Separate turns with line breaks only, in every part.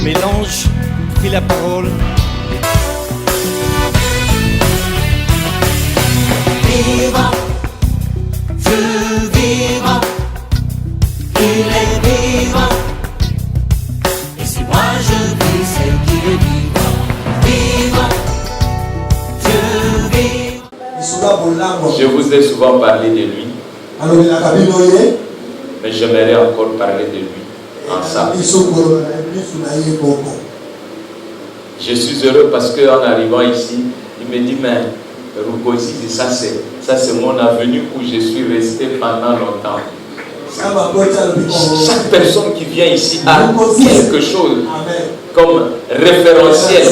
Mais l'ange prit la parole.
Vivant, Dieu vivant, il est vivant. Et si moi je vis, c'est qu'il est vivant. Vivant, Dieu vivant.
Je vous ai souvent parlé de lui, mais j'aimerais encore parler de lui ensemble. Je suis heureux parce qu'en arrivant ici, il me dit, mais Ruko, ici, ça c'est mon avenue où je suis resté pendant longtemps. Chaque personne qui vient ici a quelque chose comme référentiel.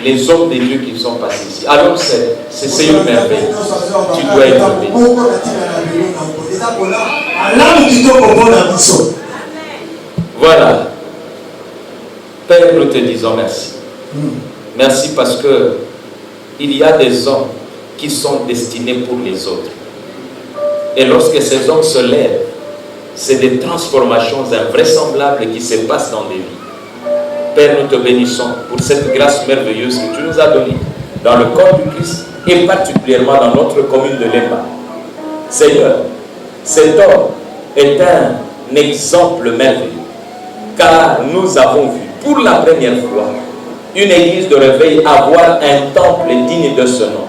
Les hommes de Dieu qui sont passés ici. Alors c'est une merveille. Tu dois être béni. Voilà. Père, nous te disons merci. Merci parce que il y a des hommes qui sont destinés pour les autres. Et lorsque ces hommes se lèvent, c'est des transformations invraisemblables qui se passent dans des vies. Père, nous te bénissons pour cette grâce merveilleuse que tu nous as donnée dans le corps du Christ et particulièrement dans notre commune de Lemba. Seigneur, cet homme est un exemple merveilleux car nous avons vu pour la première fois une église de réveil avoir un temple digne de ce nom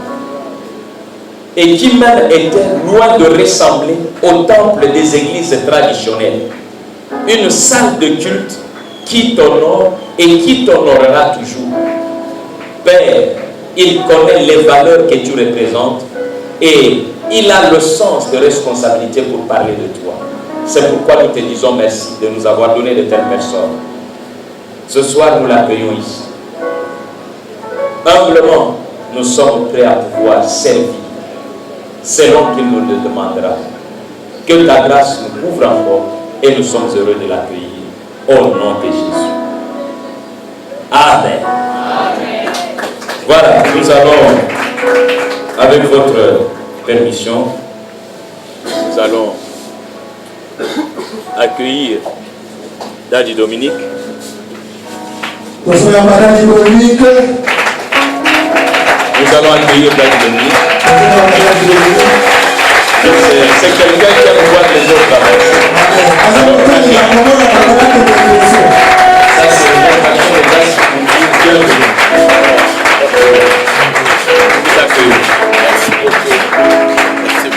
et qui même était loin de ressembler au temple des églises traditionnelles. Une salle de culte qui t'honore et qui t'honorera toujours. Père, il connaît les valeurs que tu représentes et il a le sens de responsabilité pour parler de toi. C'est pourquoi nous te disons merci de nous avoir donné de telles personnes. Ce soir, nous l'accueillons ici. Humblement, nous sommes prêts à pouvoir servir selon qu'il nous le demandera. Que ta grâce nous couvre encore et nous sommes heureux de l'accueillir. Au nom de Jésus. Amen. Amen. Voilà, nous allons, avec votre permission, nous allons accueillir Daddy Dominique. Nous allons accueillir Daddy Dominique. C'est quelqu'un qui aime voir les autres avancer. Ça, c'est une action de grâce pour dire bienvenue. Vous accueillez. Merci beaucoup. Merci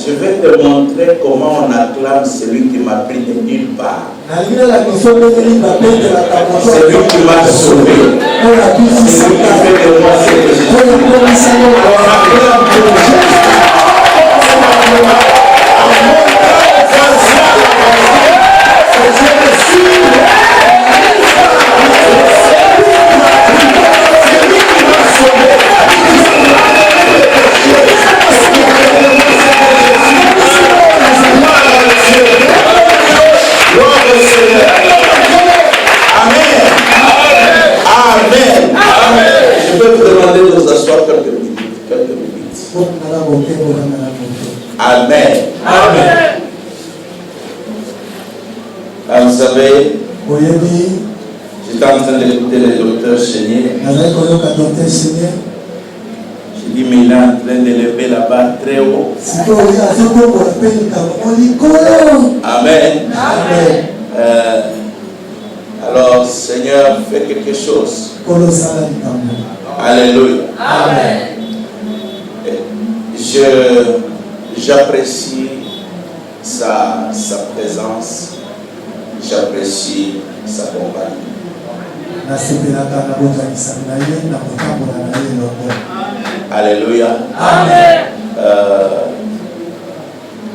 Je vais te montrer comment on acclame celui qui m'a pris de nulle part. Celui qui m'a sauvé. Celui qui fait de moi ce que je suis. On acclame Amen. Amen. Alors, vous savez, j'étais en train d'écouter le docteur Chénier. J'ai dit, mais il est en train de lever la barre très haut. Amen. Amen. Alors, Seigneur, fais quelque chose. Alléluia. Amen. J'apprécie sa présence, j'apprécie sa compagnie. Alléluia. Amen.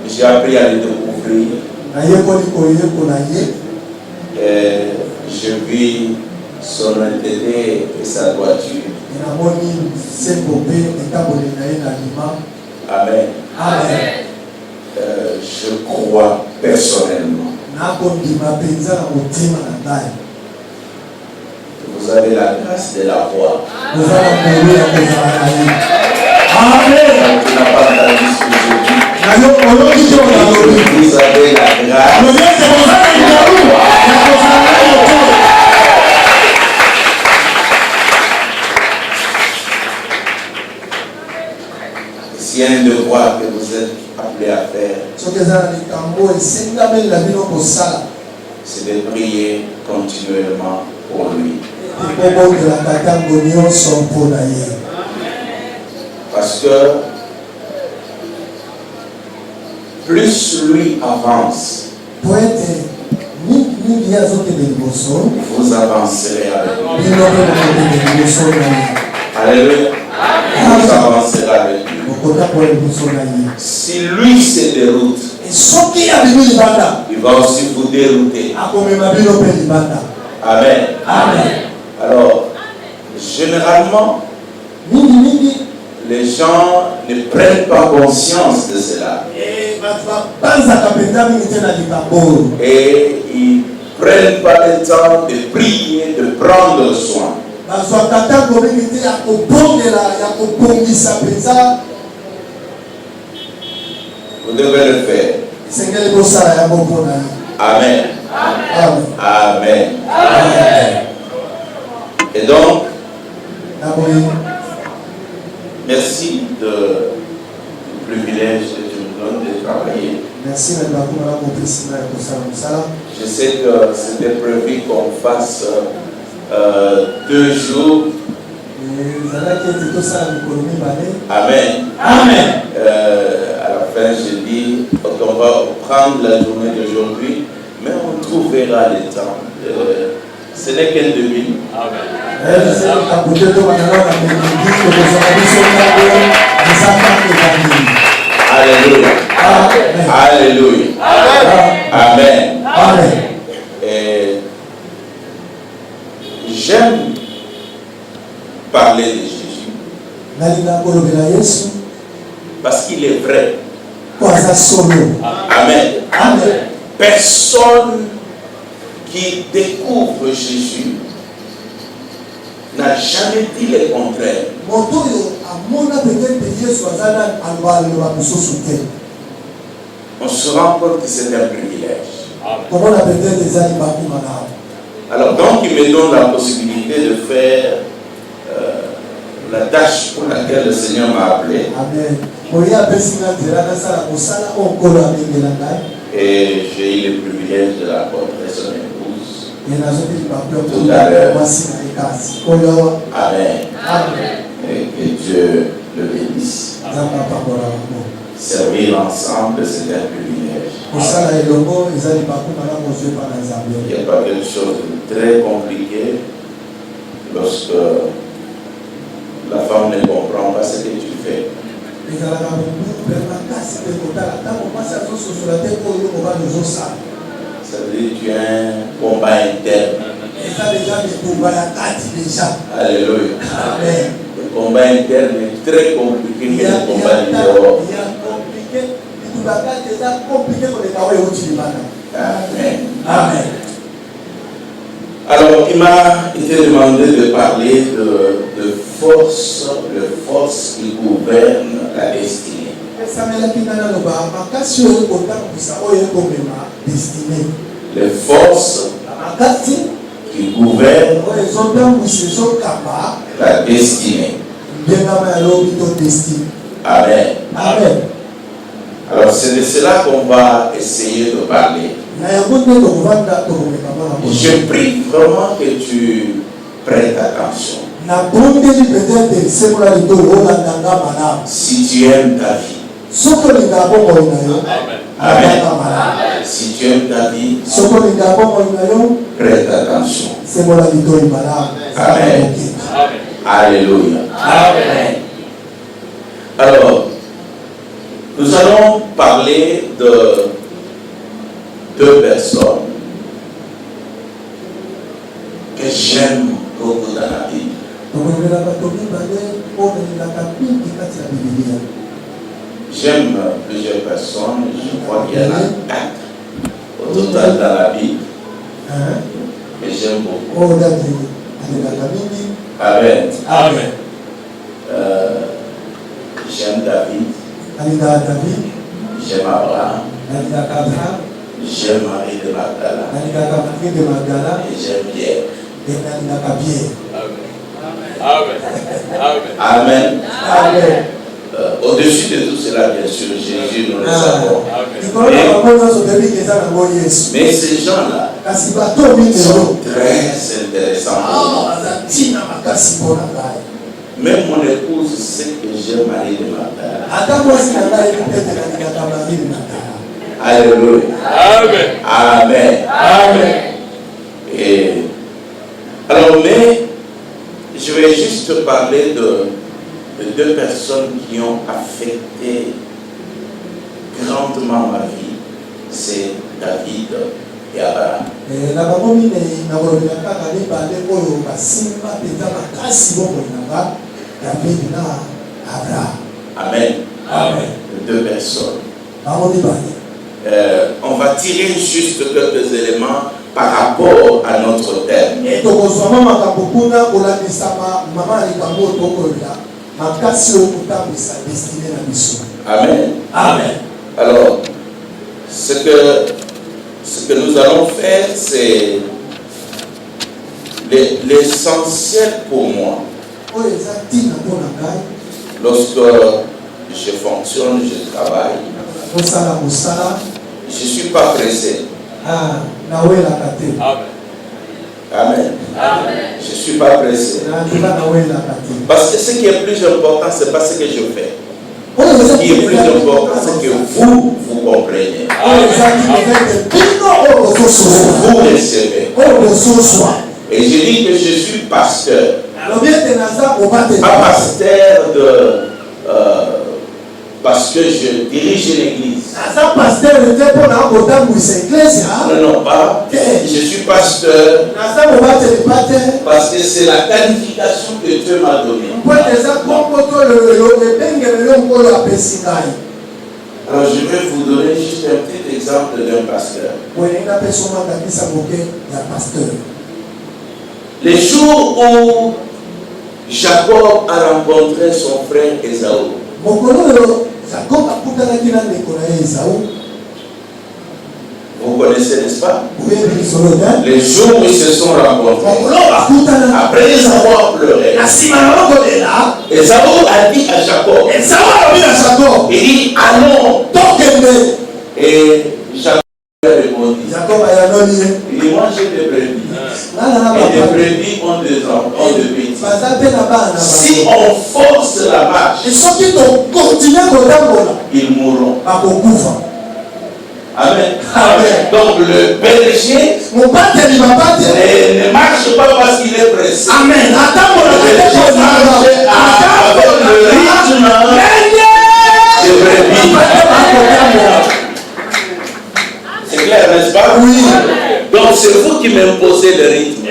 J'ai appris à le découvrir. Et je vis son honnêteté et sa droiture. Amen. Amen. Je crois personnellement. Vous vous avez la grâce de la voir.
Amen.
Tu n'as pas entendu ce que je dis. Vous avez la grâce de la voir. S'il y a un devoir que vous êtes appelé à faire, c'est de prier continuellement pour lui. Parce que plus lui avance, vous avancerez avec lui. Alléluia. Vous avancerez avec lui. Si lui se déroute, il va aussi vous dérouter. Amen.
Amen.
Alors, généralement, les gens ne prennent pas conscience de cela. Et ils ne prennent pas le temps de prier, de prendre soin. Vous devez le faire. Amen.
Amen.
Amen. Et donc, merci du privilège que tu me donnes de travailler. Je sais que c'était prévu qu'on fasse 2 jours. Amen.
Amen.
À la fin, je dis, on va prendre la journée d'aujourd'hui, mais on trouvera le temps. Ce n'est qu'un demi. Alléluia. Alléluia. Amen.
Amen.
Et j'aime parler de Jésus parce qu'il est vrai. Amen.
Amen.
Personne qui découvre Jésus n'a jamais dit le contraire. On se rend compte que c'est un privilège. Alors donc il me donne la possibilité de faire la tâche pour laquelle le Seigneur m'a appelé. Et j'ai eu le privilège de la rencontrer son épouse tout à l'heure. Amen. Et que Dieu le bénisse. Servir ensemble, c'est un privilège. Il n'y a pas quelque chose de très compliqué lorsque la femme ne comprend pas ce que tu fais. Ça veut dire que tu as un combat interne. Alléluia.
Amen.
Le combat interne est très compliqué que le combat du dehors. Amen.
Amen.
Alors, il m'a été demandé de parler de force qui gouverne la destinée. Les forces qui gouvernent la destinée. Amen.
Amen.
Alors, c'est de cela qu'on va essayer de parler. Je prie vraiment que tu prêtes attention. Si tu aimes ta vie. Amen. Si tu aimes ta vie, prête attention. Amen. Alléluia.
Amen.
Alors, nous allons parler de 2 personnes que j'aime beaucoup dans la Bible. J'aime plusieurs personnes, je crois qu'il y en a 4 au total dans la Bible, mais j'aime beaucoup. Amen.
Amen.
J'aime David. J'aime Abraham. J'aime Marie de Magdala. Et j'aime Pierre. Amen. Amen.
Amen.
Au-dessus de tout cela, bien sûr, Jésus, nous le savons. Mais ces gens-là sont très intéressants pour moi. Même mon épouse sait que j'aime Marie de Magdala. Alléluia.
Amen.
Amen.
Amen.
Et alors, mais je vais juste parler de deux personnes qui ont affecté grandement ma vie. C'est David et Abraham. Amen.
Amen.
Deux personnes. On va tirer juste quelques éléments par rapport à notre thème. Amen.
Amen.
Alors, ce que nous allons faire, c'est l'essentiel pour moi. Lorsque je fonctionne, je travaille, je ne suis pas pressé.
Amen.
Amen. Je ne suis pas pressé. Parce que ce qui est plus important, ce n'est pas ce que je fais. Ce qui est plus important, c'est que vous compreniez. Vous recevez. Et je dis que je suis pasteur. Pas pasteur parce que je dirige l'église. Non, pas. Je suis pasteur parce que c'est la qualification que Dieu m'a donnée. Alors je vais vous donner juste un petit exemple d'un pasteur. Les jours où Jacob a rencontré son frère Ésaü, vous connaissez, n'est-ce pas? Les jours où ils se sont rencontrés, après les avoir pleuré, Ésaü a dit à Jacob, il dit, allons. Et Jacob a répondu, il dit, moi j'ai des brebis. Et des brebis ont des petits. Si on force la marche, ils mourront. Amen.
Amen.
Donc le berger ne marche pas parce qu'il est pressé.
Amen.
Le berger marche avec le rythme des brebis. C'est clair, n'est-ce pas?
Oui.
Donc c'est vous qui m'imposez le rythme.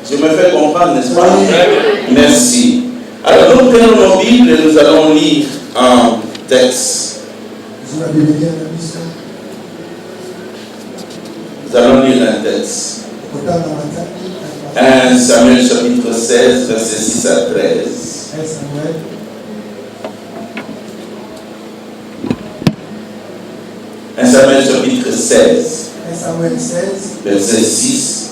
Je me fais comprendre, n'est-ce pas? Merci. Alors nous prenons nos Bibles et nous allons lire un texte. Nous allons lire un texte. 1 Samuel chapitre 16, versets 6 à 13. 1 Samuel chapitre 16, versets 6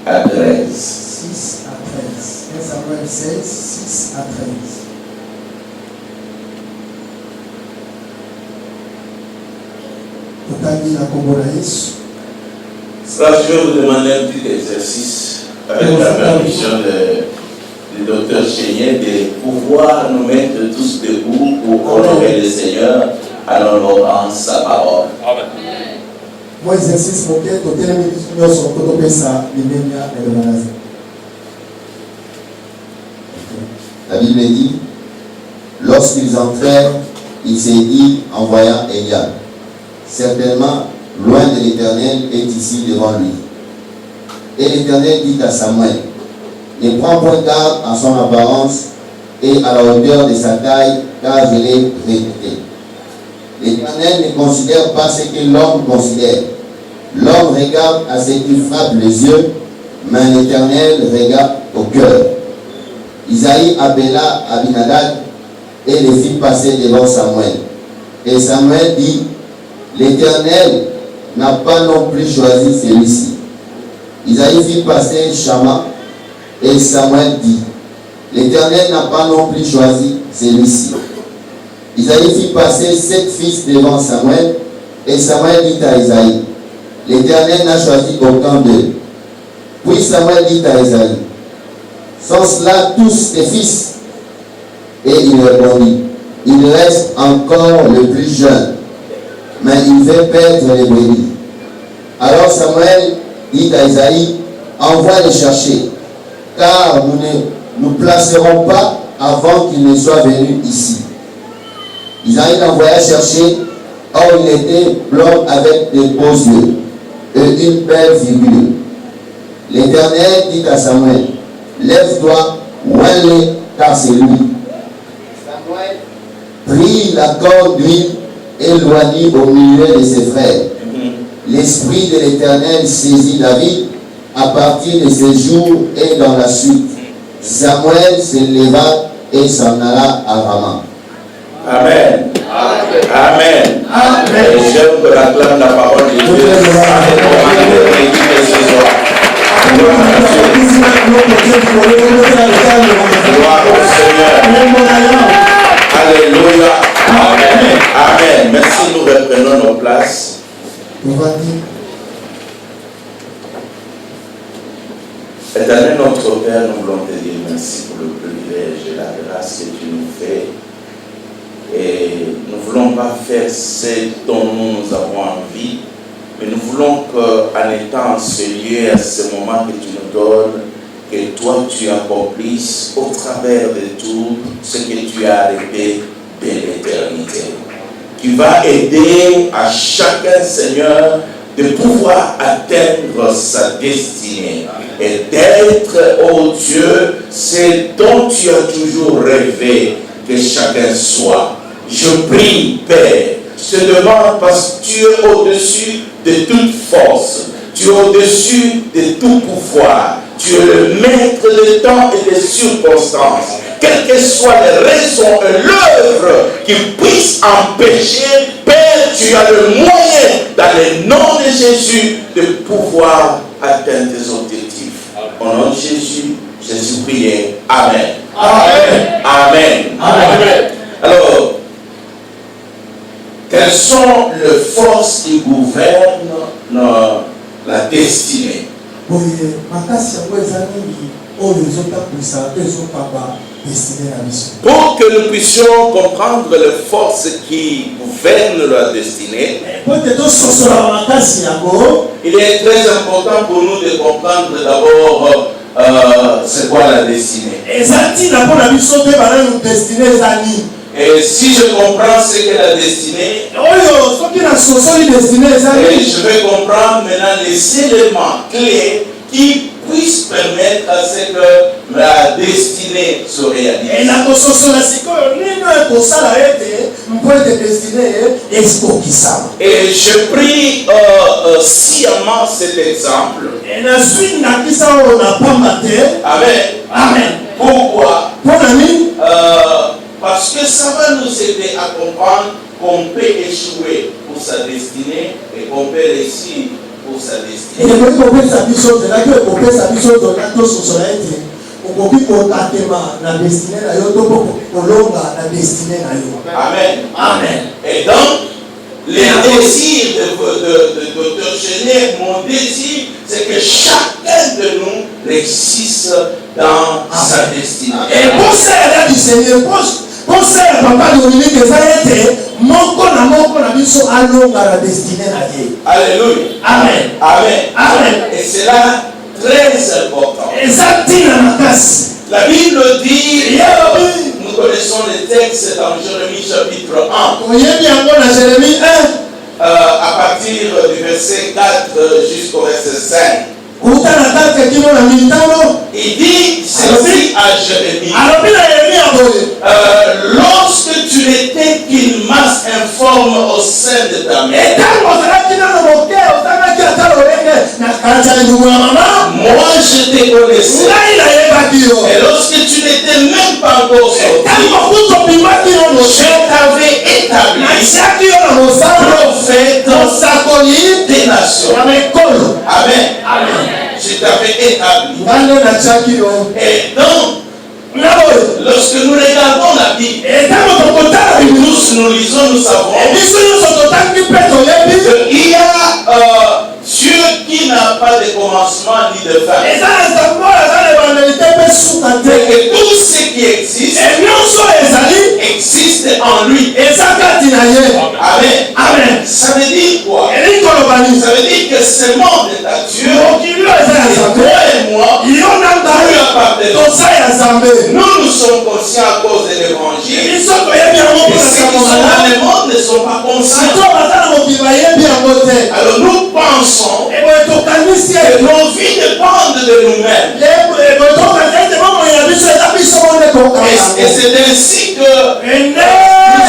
à 13.
6 à 13. 1 Samuel 16, 6 à 13.
Ça, je vais vous demander un petit exercice avec la permission du docteur Chénier de pouvoir nous mettre tous debout pour honorer le Seigneur en honorant sa parole.
Amen.
Moi, exercice mon cœur, côté les missions sont côté ça, les mêmes et le manazé.
La Bible dit, lorsqu'ils entrèrent, il s'est dit en voyant Eliab, certainement, loin de l'Éternel est ici devant lui. Et l'Éternel dit à Samuel, ne prends point garde à son apparence et à la hauteur de sa taille, car je l'ai répété. L'Éternel ne considère pas ce que l'homme considère. L'homme regarde à ce qui frappe les yeux, mais l'Éternel regarde au cœur. Isaïe appela Abinadab et les fit passer devant Samuel. Et Samuel dit, l'Éternel n'a pas non plus choisi celui-ci. Isaïe fit passer Shama et Samuel dit, l'Éternel n'a pas non plus choisi celui-ci. Isaïe fit passer 7 fils devant Samuel et Samuel dit à Isaïe, l'Éternel n'a choisi aucun d'eux. Puis Samuel dit à Isaïe, sont cela tous tes fils? Et il répondit, il reste encore le plus jeune, mais il veut perdre les brebis. Alors Samuel dit à Isaïe, envoie les chercher, car nous ne nous placerons pas avant qu'il ne soit venu ici. Isaïe l'envoya chercher, or il était blond avec des beaux yeux et une belle figure. L'Éternel dit à Samuel, lève-toi, oins-le, car c'est lui. Samuel prit la corde d'huile et l'oignit au milieu de ses frères. L'Esprit de l'Éternel saisit David à partir de ce jour et dans la suite. Samuel se leva et s'en alla à Rama.
Amen. Amen. Amen. Et j'aime que l'acclame la parole de Dieu. Gloire au Seigneur. Alléluia. Amen. Amen. Merci, nous reprenons nos places. Éternel notre Père, nous voulons te dire merci pour le privilège et la grâce que tu nous fais. Et nous ne voulons pas faire ce dont nous avons envie, mais nous voulons qu'en étant en ce lieu, à ce moment que tu nous donnes, que toi tu accomplisses au travers de tout ce que tu as arrêté de l'éternité. Tu vas aider à chacun, Seigneur, de pouvoir atteindre sa destinée et d'être, oh Dieu, ce dont tu as toujours rêvé que chacun soit. Je prie, Père, je te demande parce que tu es au-dessus de toute force, tu es au-dessus de tout pouvoir, tu es le maître des temps et des circonstances. Quelles que soient les raisons et l'œuvre qui puissent empêcher, Père, tu as le moyen, dans le nom de Jésus, de pouvoir atteindre tes objectifs. Au nom de Jésus, Jésus prie. Amen. Amen. Amen. Amen. Alors, quelles sont les forces qui gouvernent la destinée? Pour que nous puissions comprendre les forces qui gouvernent la destinée, il est très important pour nous de comprendre d'abord c'est quoi la destinée. Et si je comprends ce qu'est la destinée, je vais comprendre maintenant les éléments clés qui puissent permettre à ce que la destinée se réalise. Et je prie sciemment cet exemple. Amen. Amen. Pourquoi? Parce que ça va nous aider à comprendre qu'on peut échouer pour sa destinée et qu'on peut réussir pour sa destinée. Amen. Amen. Et donc, les désirs de Dr. Chénier, mon désir, c'est que chacun de nous réussisse dans sa destinée. Et pour ça, du Seigneur, pour ça, papa Dominique, alléluia. Amen. Amen. Amen. Et c'est là très important. La Bible dit, nous connaissons les textes dans Jérémie chapitre 1. À partir du verset 4 jusqu'au verset 5. Il dit ceci à Jérémie. Lorsque tu n'étais qu'une masse informe au de ta mère, moi je te connaissais. Et lorsque tu n'étais même pas encore sorti, je t'avais établi prophète des nations. Amen. Je t'avais établi. Et donc, lorsque nous regardons la Bible, tous nous lisons, nous savons qu'il y a Dieu qui n'a pas de commencement ni de fin. Mais que tout ce qui existe existe en lui. Amen. Ça veut dire quoi? Ça veut dire que ce monde est à Dieu. Et toi et moi, nous appartenons. Nous sommes conscients à cause de l'évangile. Et ceux qui sont dans le monde ne sont pas conscients. Alors nous pensons que nos vies dépendent de nous-mêmes. Et c'est ainsi que nous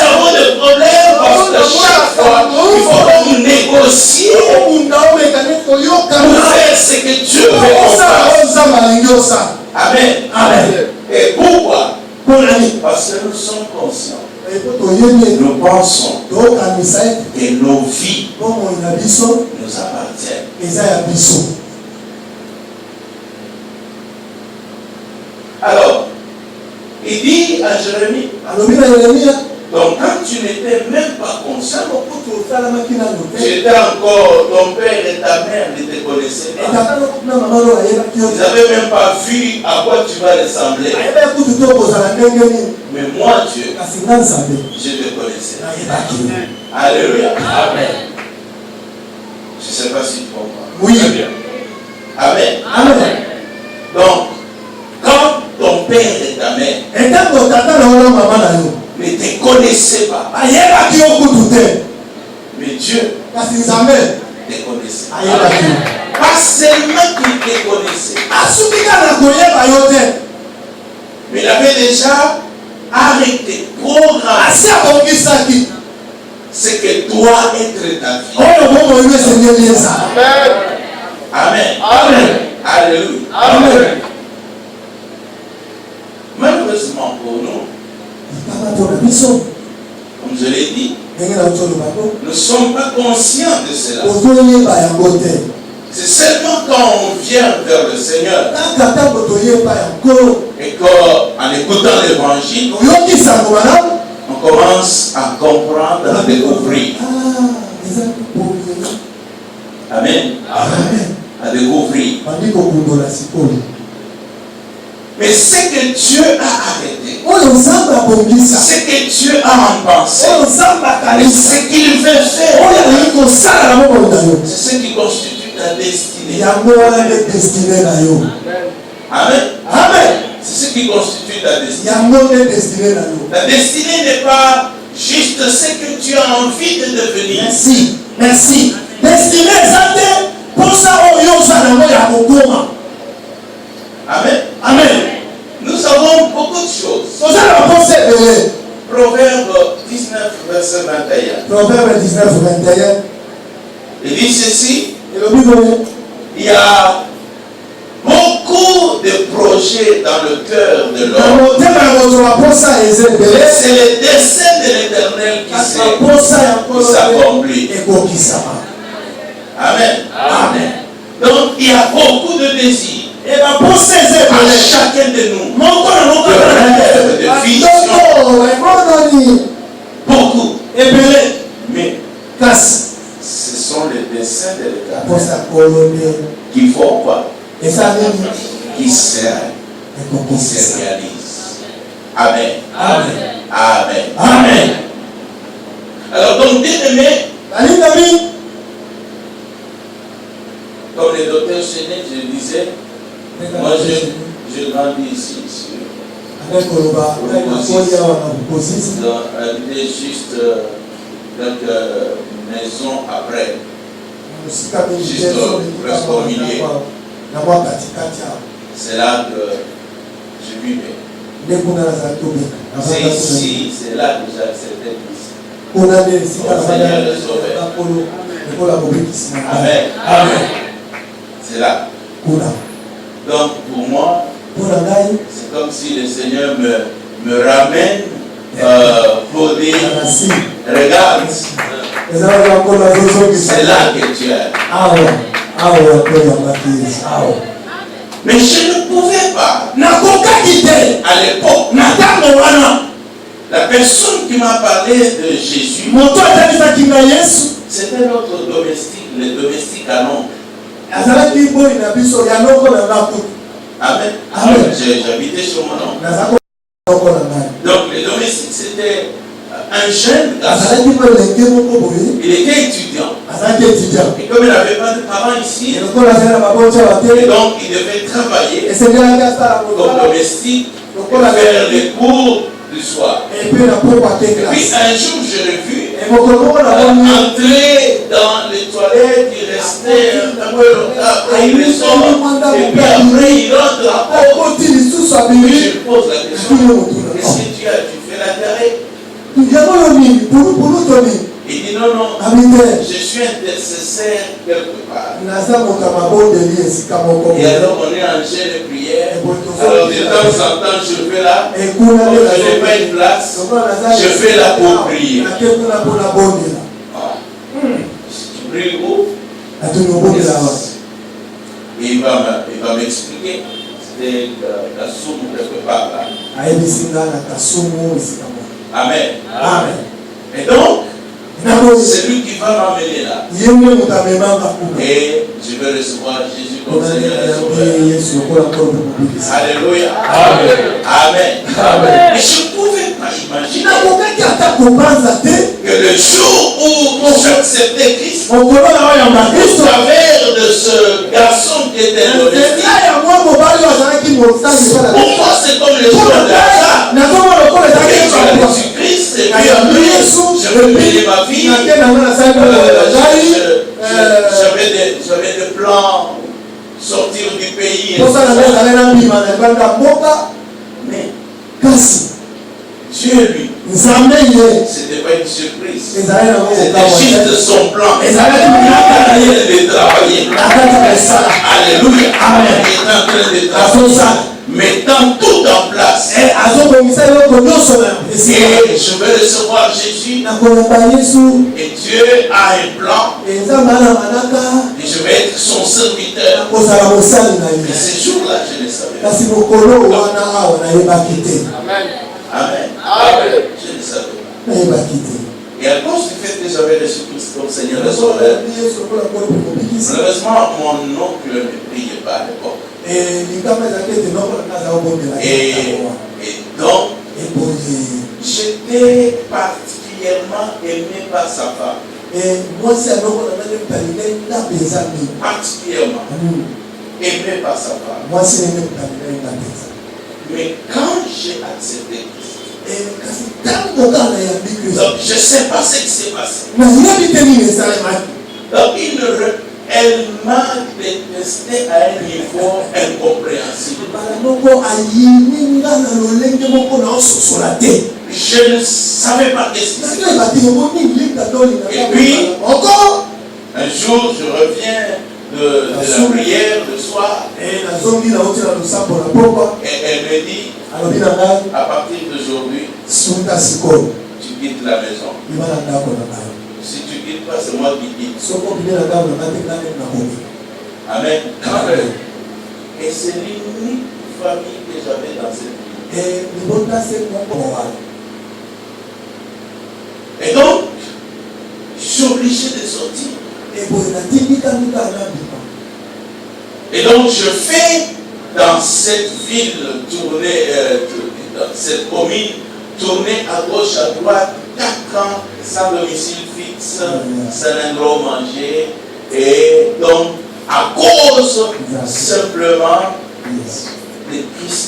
avons des problèmes parce que chaque fois, il faut donc négocier pour faire ce que Dieu veut qu'on fasse. Amen. Et pourquoi? Parce que nous sommes conscients. Nous pensons que nos vies nous appartiennent. Alors, il dit à Jérémie, donc quand tu n'étais même pas conscient, tu étais encore, ton père et ta mère ne te connaissaient pas. Ils n'avaient même pas vu à quoi tu vas ressembler. Mais moi, Dieu, je te connaissais. Alléluia. Amen. Je ne sais pas si tu comprends.
Oui.
Amen. Donc, quand ton père et ta mère ne te connaissaient pas, mais Dieu te connaissait. Pas seulement qu'il te connaissait, mais il avait déjà arrêté, programmé ce que doit être ta vie. Amen. Alléluia. Malheureusement pour nous, comme je l'ai dit, nous ne sommes pas conscients de cela. C'est seulement quand on vient vers le Seigneur et qu'en écoutant l'évangile, on commence à comprendre, à découvrir. Amen. À découvrir. Mais ce que Dieu a arrêté, ce que Dieu a en pensée, ce qu'il veut faire, c'est ce qui constitue ta destinée. Amen. C'est ce qui constitue ta destinée. Ta destinée n'est pas juste ce que tu as envie de devenir.
Merci. Destinée, pour ça, Amen.
Nous avons beaucoup de choses. Proverbe 19, verset 21. Il dit ceci. Il y a beaucoup de projets dans le cœur de l'homme. C'est le dessein de l'Éternel qui s'accomplit. Amen. Donc il y a beaucoup de désirs. À chacun de nous, de vision, beaucoup. Mais ce sont les desseins de l'Éternel qui vont pas, qui se réalisent. Amen. Alors donc, bien-aimés, comme le docteur Chenet, je disais, moi je grandis ici. J'habitais juste quelques maisons après. Juste presque au milieu. C'est là que je vivais. C'est ici, c'est là que j'ai accepté Christ. Seigneur le Sauveur. Amen. Amen. C'est là. Donc pour moi, c'est comme si le Seigneur me ramène pour dire, regarde, c'est là que tu es. Mais je ne pouvais pas. À l'époque, la personne qui m'a parlé de Jésus, c'était notre domestique, le domestique à l'ombre. Amen. J'habitais sur mon oncle. Donc le domestique, c'était un jeune garçon. Il était étudiant. Et comme il n'avait pas de parents ici, et donc il devait travailler comme domestique pour faire les cours du soir. Et puis un jour, je l'ai vu entrer dans les toilettes, il restait un peu longtemps, après il ressort, et puis après il rentre encore. Je lui pose la question, qu'est-ce que tu as? Tu fais la carré? Il dit non, je suis intercesseur quelque part. Et alors on est en jeûne de prière. Alors de temps en temps je fais là, comme je n'ai pas une place, je fais là pour prier. Tu pries où? Et il va m'expliquer. C'était la somme quelque part là. Amen. Amen. Et donc, c'est lui qui va m'amener là. Et je vais recevoir Jésus comme Seigneur et Sauveur. Alléluia. Amen. Amen. Amen. Mais je ne pouvais pas imaginer que le jour où j'acceptais Christ, au travers de ce garçon qui était domestique, pour moi c'est comme le jour de hasard. Jésus-Christ, et puis après, je veux payer ma vie. J'avais des plans, sortir du pays. Mais Dieu, lui, c'était pas une surprise. C'était juste son plan. Il est de travailler. Alléluia. Il est en train de travailler. Mettant tout en place. Et je vais recevoir Jésus. Et Dieu a un plan. Et je vais être son serviteur. Et ce jour-là, je le savais. Amen. Amen. Amen. Je le savais. Et à cause du fait que j'avais reçu Christ comme Seigneur et Sauveur, malheureusement, mon oncle ne priait pas à l'époque. Et donc, j'étais particulièrement aimé par sa femme. Particulièrement aimé par sa femme. Mais quand j'ai accepté Christ, donc je ne sais pas ce qui s'est passé. Donc elle m'a détesté à un niveau incompréhensible. Je ne savais pas qu'est-ce qui s'est passé. Et puis, un jour, je reviens de la prière le soir. Et elle me dit, à partir d'aujourd'hui, tu quittes la maison. Si tu ne quittes pas, c'est moi qui quitte. Amen. Amen. Et c'est l'unique famille que j'avais dans cette vie. Et donc, je suis obligé de sortir. Et donc, je fais dans cette ville tournée, dans cette commune, tourner à gauche, à droite, 4 ans sans domicile fixe, sans un gros manger. Et donc, à cause simplement de Christ.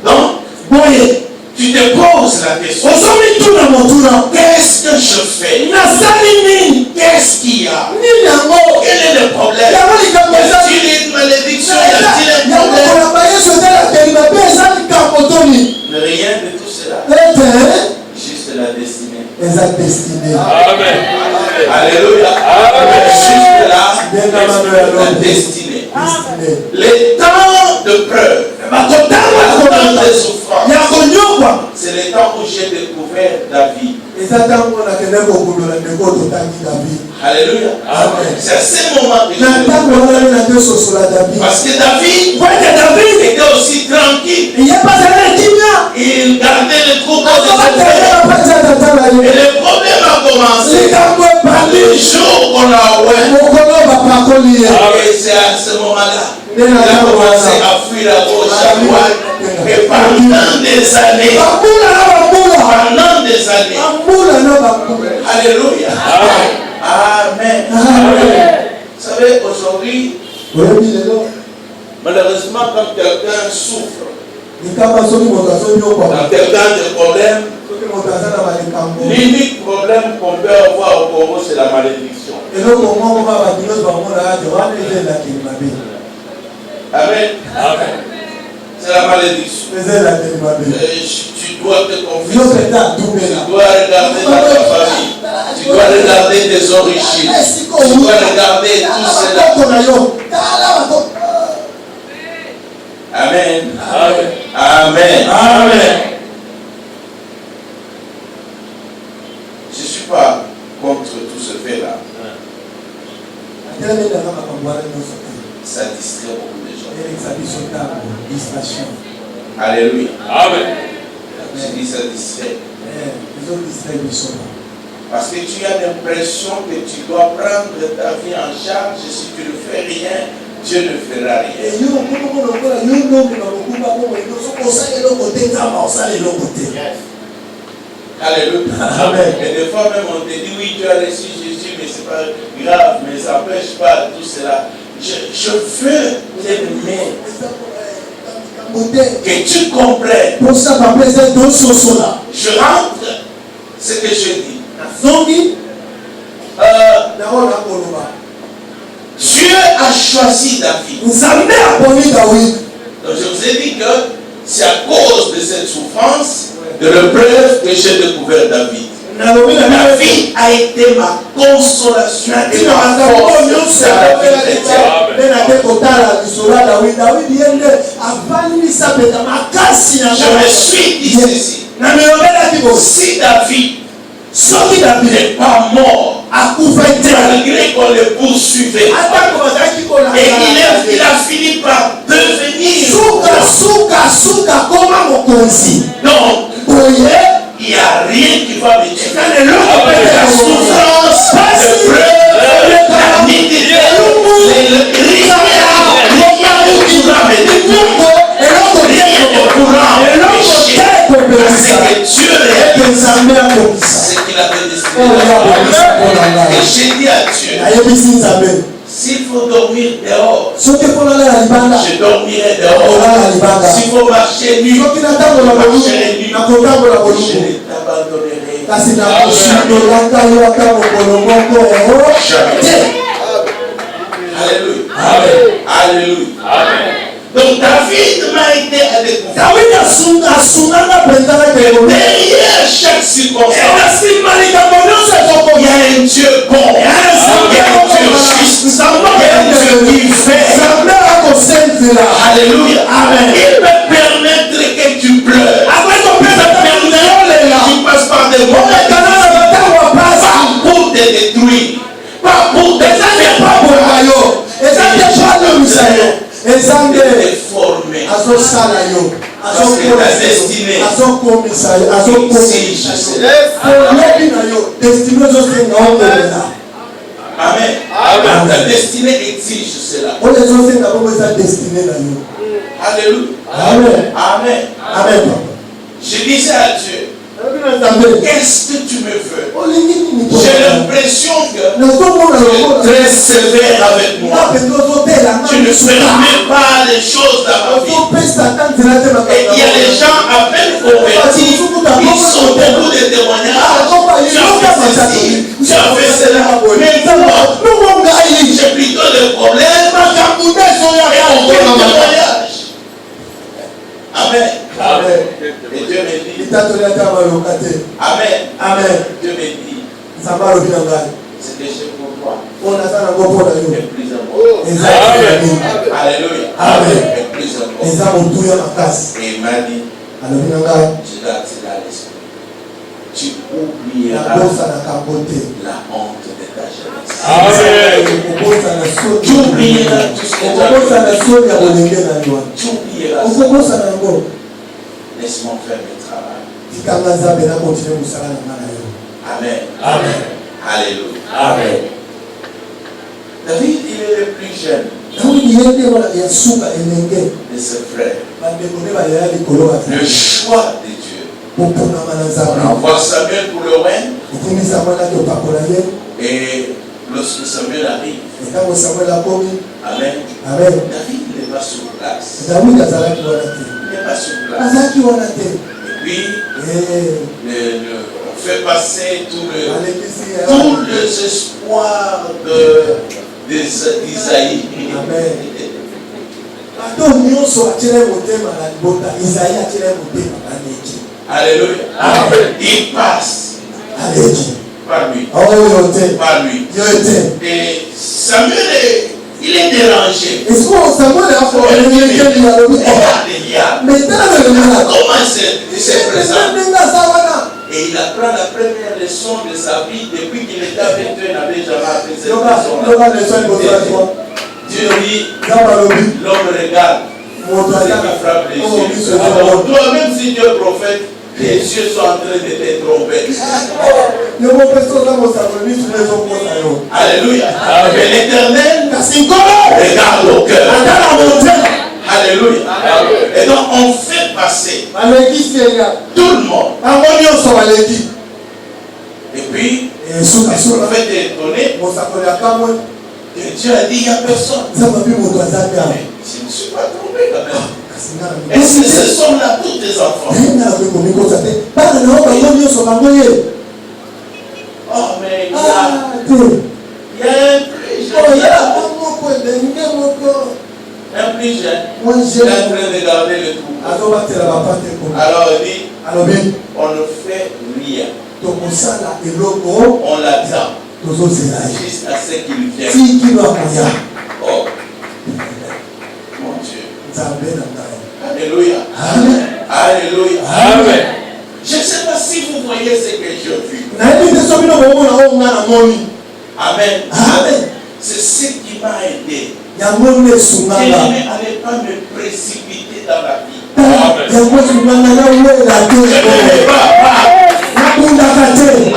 Donc, tu te poses la question. Qu'est-ce que je fais? Qu'est-ce qu'il y a? Quel est le problème?
Exact destiné.
Amen.
Alléluia. Juste là, la destinée. Les temps de preuve, les temps de souffrance, c'est les temps où j'ai découvert David. Alléluia. C'est à ce moment que parce que David était aussi tranquille. Il gardait le troupeau de ses frères. Et le problème a commencé le jour qu'on l'a oué. Et c'est à ce moment-là qu'il a commencé à fuir à gauche, à droite. Et pendant des années. Alléluia. Amen. Vous savez, aujourd'hui, malheureusement, quand quelqu'un souffre, quand quelqu'un a des problèmes, l'unique problème qu'on peut avoir au Congo, c'est la malédiction. Amen. C'est la malédiction. Tu dois te confier. Tu dois regarder dans ta famille. Tu dois regarder tes origines. Tu dois regarder tout cela. Amen. Amen. Amen. Je ne suis pas contre tout ce fait-là. Ça distrait beaucoup de gens. Alléluia. Amen. Je dis ça distrait. Parce que tu as l'impression que tu dois prendre ta vie en charge. Si tu ne fais rien, Dieu ne fera rien. Alléluia. Amen. Et des fois même on te dit oui, tu as reçu Jésus, mais ce n'est pas grave, mais ça n'empêche pas tout cela. Je veux t'aimer. Que tu comprennes. Je rentre ce que je dis. Dieu a choisi David. Donc je vous ai dit que c'est à cause de cette souffrance, de l'épreuve, que j'ai découvert David. David a été ma consolation et ma force. Je me suis dit ceci. Si David n'est pas mort, malgré qu'on le poursuivait, et il a fini par devenir. Donc, il n'y a rien qui va me tuer. La souffrance, l'épreuve, la nudité, c'est qu'il avait décidé. Et j'ai dit à Dieu, s'il faut dormir dehors, je dormirai dehors. S'il faut marcher nuit, je marcherai nuit. Je ne t'abandonnerai jamais. Alléluia. Alléluia. Donc David m'a été à découvrir. Derrière chaque circonstance, il y a un Dieu bon, il y a un Dieu juste, il y a un Dieu qui fait. Alléluia. Amen. Il peut permettre que tu pleures. Tu passes par des moments, pas pour te détruire, pas pour te faire déformer. Parce que ta destinée exige cela. Amen. Ta destinée exige cela. Alléluia. Amen. Je disais à Dieu, qu'est-ce que tu me veux? J'ai l'impression que tu es très sévère avec moi. Tu ne permets pas les choses dans ma vie. Et il y a des gens à peine convertis, ils sont debout des témoignages. Tu as fait ceci, tu as fait cela. Mais moi, j'ai plutôt des problèmes et aucun témoignage. Amen. Et Dieu me dit,
Amen.
Amen. Dieu me dit, c'est déchet pour toi. Et plus important. Alléluia.
Amen.
Et plus important. Et il m'a dit, tu garderas l'esprit. Tu oublieras la honte de ta jeunesse. Tu oublieras tout ce que tu as fait. Tu oublieras ça. Laisse-moi faire le travail. Amen.
Amen.
Alléluia.
Amen.
David, il est le plus jeune de ses frères. Le choix de Dieu. On envoie Samuel pour le règne. Et lorsque Samuel arrive, Amen. David n'est pas sur place. Il n'est pas sur place. Et puis, on fait passer tous les espoirs d'Isaïe.
Amen.
Alléluia. Il passe par lui. Par lui. Et Samuel, il est dérangé. Comment il se présente? Et il apprend la première leçon de sa vie depuis qu'il était avec Dieu. Il n'avait jamais appris cette leçon. Dieu dit, l'homme regarde ce qui frappe les yeux. Alors toi-même si Dieu est prophète, les yeux sont en train de te tromper. Alléluia. Mais l'Éternel regarde au cœur. Alléluia. Et donc on fait passer tout le monde. Et puis, le prophète est étonné. Et Dieu a dit, il n'y a personne. Mais je ne me suis pas trompé quand même. Est-ce que ce sont là tous tes enfants? Oh, mais il y a un plus jeune. Un plus jeune. Il est en train de garder le trou. Alors il dit, on ne fait rien. On l'attend jusqu'à ce qu'il vienne. Oh, mon Dieu. Alléluia.
Amen.
Alléluia.
Amen.
Je ne sais pas si vous voyez ce que je vis. Amen. Amen. C'est ce qui m'a aidé. Je n'allais pas me précipiter dans la vie. Je ne vais pas.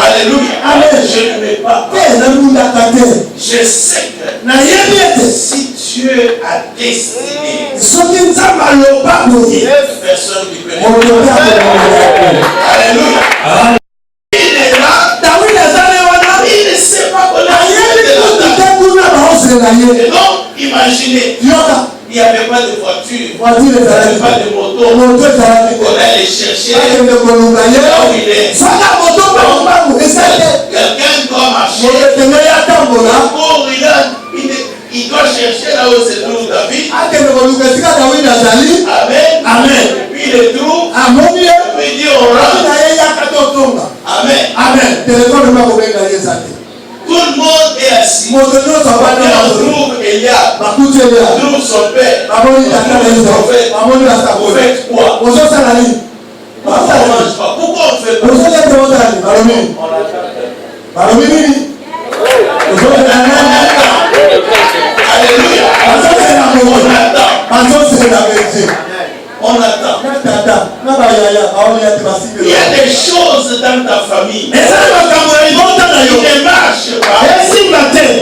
Alléluia. Amen. Je ne vais pas. Je sais que si Dieu a destiné, personne qui peut. Alléluia. Il est là. Il ne sait pas qu'on a et donc, imaginez, il n'y avait pas de voiture, il n'y avait pas de moto, on allait chercher là où il est. Quelqu'un doit marcher, il doit chercher là où se trouve David. Amen. Amen. Puis il le trouve, puis il dit on rentre. Amen. Amen. Tout le monde est assis. On trouve Eliab, on trouve son père, on trouve le prophète. Vous faites quoi? Pourquoi on ne mange pas? Pourquoi on ne fait pas? On Alléluia. On attend. Il y a des choses dans ta famille qui ne marchent pas.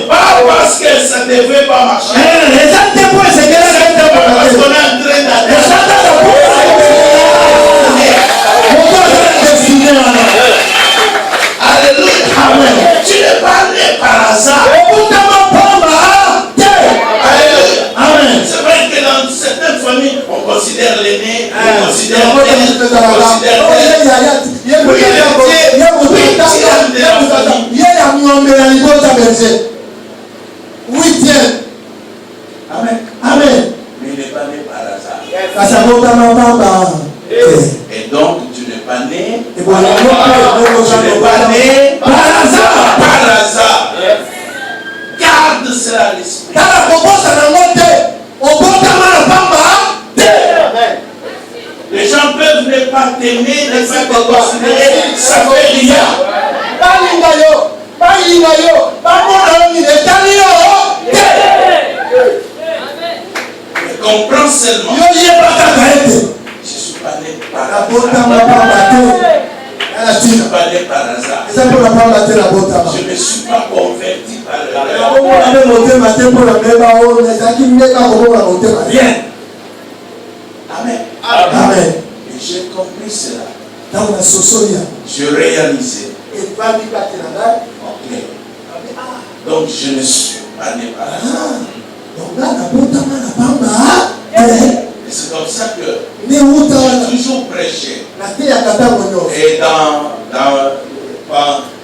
Pas parce que ça ne devait pas marcher. Parce qu'on est en train Alléluia. Amen. Tu n'es pas né par hasard. Alléluia. Amen. C'est vrai que dans certaines familles, on considère l'aîné, on considère Amen. Amen. Mais il n'est pas né par hasard. Et donc, n'es pas né par hasard. Garde cela à l'esprit. Les gens peuvent ne pas t'aimer, ne pas te considérer, ça fait rien. Mais comprends seulement. Je ne suis pas né par hasard. Je ne suis pas né par hasard. Je ne me suis pas converti par rien. Amen.
Amen.
Et j'ai compris cela. Je réalisais. Ok. Donc je ne suis pas né par hasard. Et c'est comme ça que j'ai toujours prêché. Et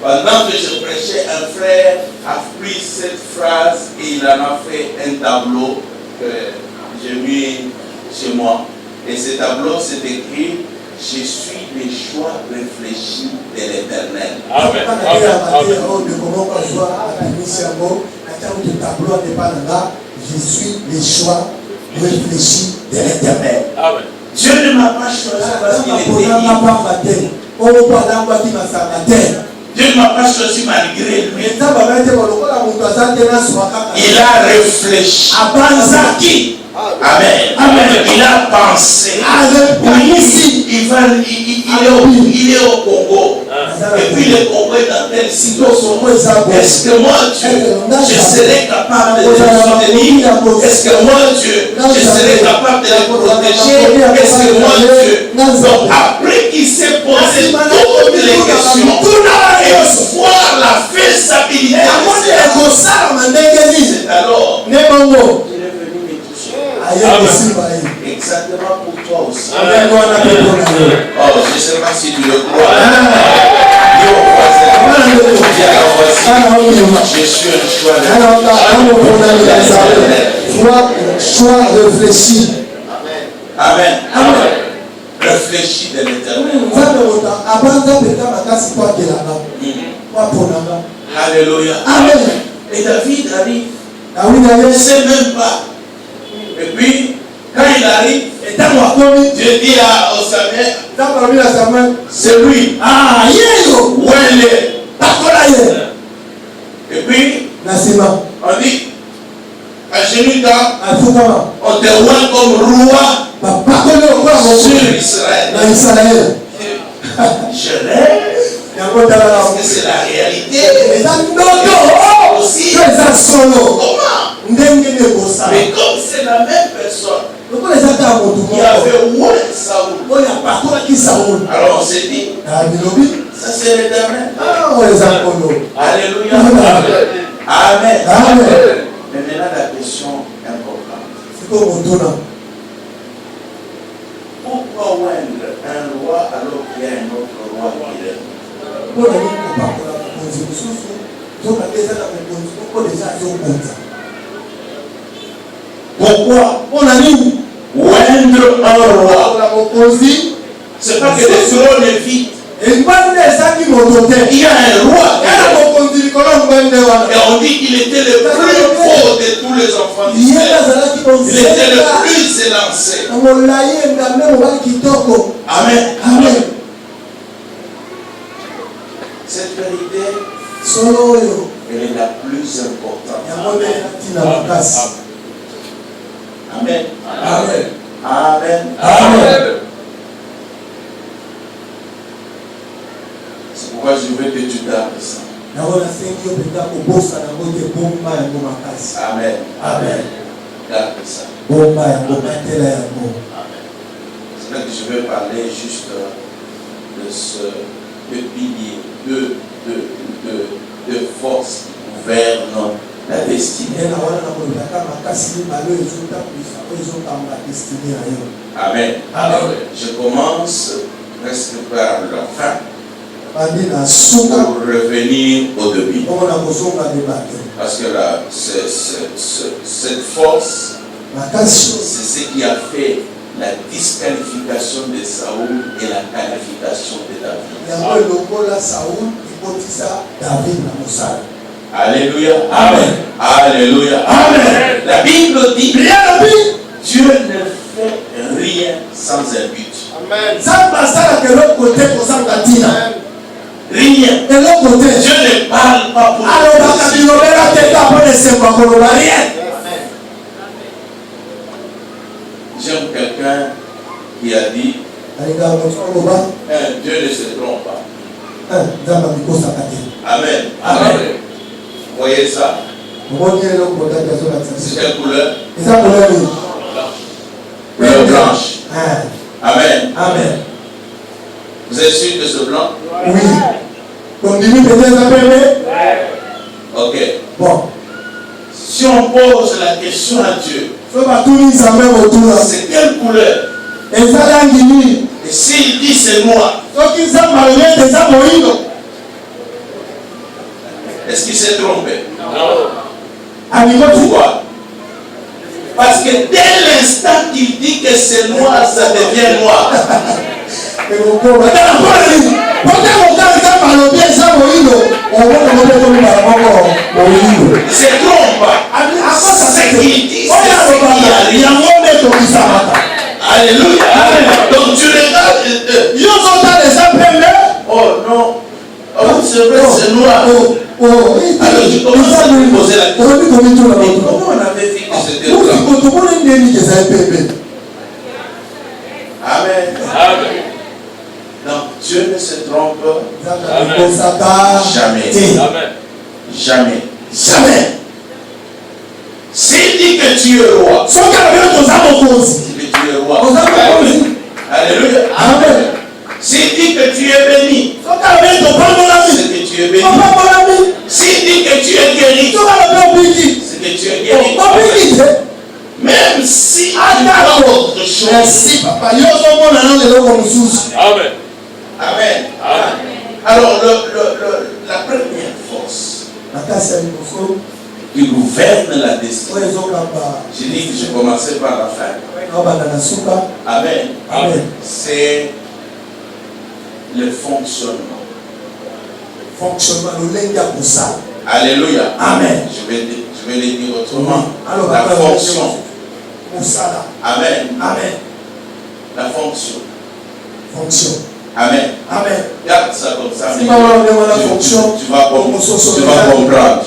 pendant que je prêchais, un frère a pris cette phrase et il en a fait un tableau que j'ai mis chez moi. Et ce tableau, c'est écrit: je suis les choix réfléchis de l'Éternel.
Je suis les choix réfléchis de l'Éternel.
Dieu ne m'a pas choisi parce qu'il était libre. Dieu ne m'a pas choisi malgré lui. Il a réfléchi. Amen. Amen. Il a pensé. Oui, il est au Congo. Et puis le Congo est dans telle situation. Est-ce que moi, Dieu, je serai capable de le soutenir? Est-ce que moi, Dieu, je serai capable de le protéger? Est-ce que moi, Dieu? Donc après qu'il s'est posé toutes les questions et voir la faisabilité, c'est alors qu'il est venu me toucher. Exactement pour toi aussi. Oh, je ne sais pas si tu le crois. Je suis un
choix réfléchi.
Amen. Amen. Réfléchis de l'Éternel. Alléluia. Amen. Et David arrive. Il ne sait même pas. Et puis, quand il arrive, Dieu dit à Samuel, c'est lui. Ah, où elle est? Et puis, on dit, à Jérusalem, on te voit comme roi sur Israël. Je rêve. Parce que c'est la réalité. Aussi. Comment? Mais comme c'est la même personne qui avait oué Saoul, alors on s'est dit, ça c'est l'Éternel. Alléluia. Amen. Mais maintenant la question importante. Pourquoi oindre un roi alors qu'il y a un autre roi qui est? Pourquoi oindre un roi? C'est pas que le trône est vide. Il y a un roi. Et on dit qu'il était le plus beau de tous les enfants d'Israël. Il était le plus élancé. Amen. Amen. Cette vérité, elle est la plus importante. Amen. Amen. Amen. Amen. C'est pourquoi je veux que tu gardes ça. Amen. Amen. Garde ça. Amen. C'est là que je vais parler juste de ce pilier de force qui gouverne la destinée. Amen. Amen. Je commence presque par la fin pour revenir au début. Parce que là, cette force, c'est ce qui a fait la disqualification de Saoul et la qualification de David. Alléluia. Amen. Alléluia. Amen. La Bible dit, Dieu ne fait rien sans un but. Amen. Rien. Dieu ne parle pas pour rien. J'aime quelqu'un qui a dit Dieu ne se trompe pas. Amen. Amen. Vous voyez ça? C'est quelle couleur? Couleur blanche. Amen. Amen. Vous êtes sûr que c'est blanc? Oui. Ok. Bon. Si on pose la question à Dieu, c'est quelle couleur? Et s'il dit c'est noir, est-ce qu'il s'est trompé? Non. Pourquoi? Parce que dès l'instant qu'il dit que c'est noir, ça devient noir. Il se trompe pas. Ce qu'il dit, c'est ce qu'il y a. Alléluia. Donc tu regardes. Oh non. Oh, c'est vrai, c'est noir. Alors tu commences à lui poser la question. Comment on avait dit que c'était noir? Amen. Amen. Donc Dieu ne se trompe jamais. Amen. Jamais. Jamais. S'il dit que tu es roi, il dit que tu es roi. Alléluia. Amen. S'il dit que tu es béni, c'est que tu es béni. S'il dit que tu es guéri, c'est que tu es guéri. Même si il y a autre chose. Amen. Amen. Amen. Alors, la première force qui gouverne la destinée. J'ai dit que je commençais par la fin. Amen. Amen. C'est le fonctionnement. Alléluia. Amen. Je vais le dire autrement. La fonction. Amen. Amen. La fonction. Amen. Amen. Regarde ça comme ça. Tu vas comprendre.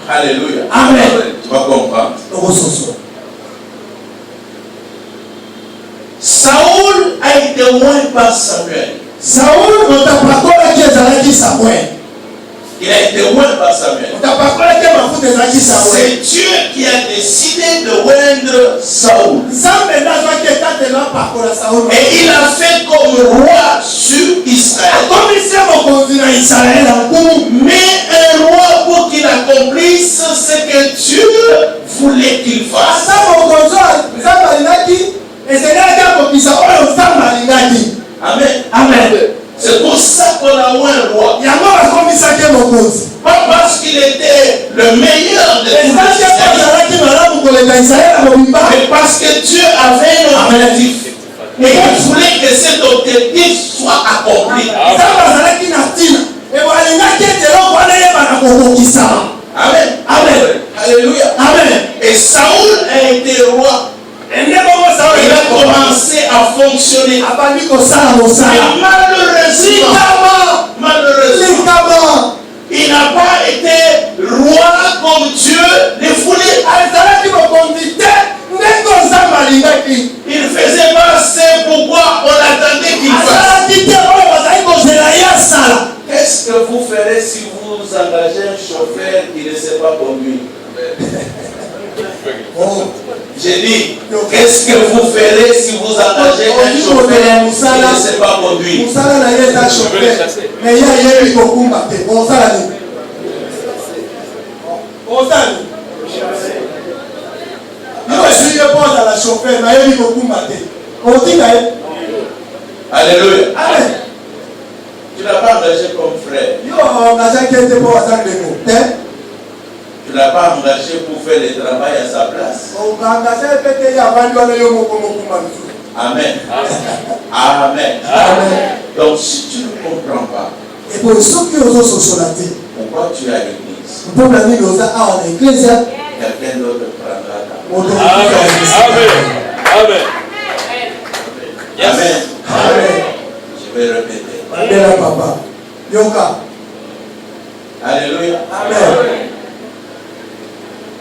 Alléluia. Amen. Tu vas comprendre. Saoul a été loin par Samuel. Il a été loin par Samuel. C'est Dieu qui a décidé de oindre Saoul. Et il a fait comme roi sur Israël. Mais un roi, pour qu'il accomplisse ce que Dieu voulait qu'il fasse. Amen. Amen. C'est pour ça qu'on a un roi. Pas parce qu'il était le meilleur de tous les Israéliens, mais parce que Dieu avait un objectif. Et il voulait que cet objectif soit accompli. Amen. Amen. Alléluia. Amen. Et Saoul a été roi. Il a commencé à fonctionner. Et malheureusement, il n'a pas été roi comme Dieu le voulait. Il faisait pas c'est pourquoi on attendait qu'il fasse. Qu'est-ce que vous ferez si vous engagez un chauffeur qui ne sait pas conduire? J'ai dit, qu'est-ce que vous ferez si vous engagez un chauffeur qui ne sait pas conduire? Alléluia. Amen. Tu n'as pas engagé comme frère. Tu Tu ne l'as pas engagé pour faire le travail à sa place. Amen. Amen. Donc si tu ne comprends pas, pourquoi tu es à l'église, quelqu'un d'autre prendra ta place.
Amen.
Amen. Amen. Je vais répéter. Alléluia.
Amen.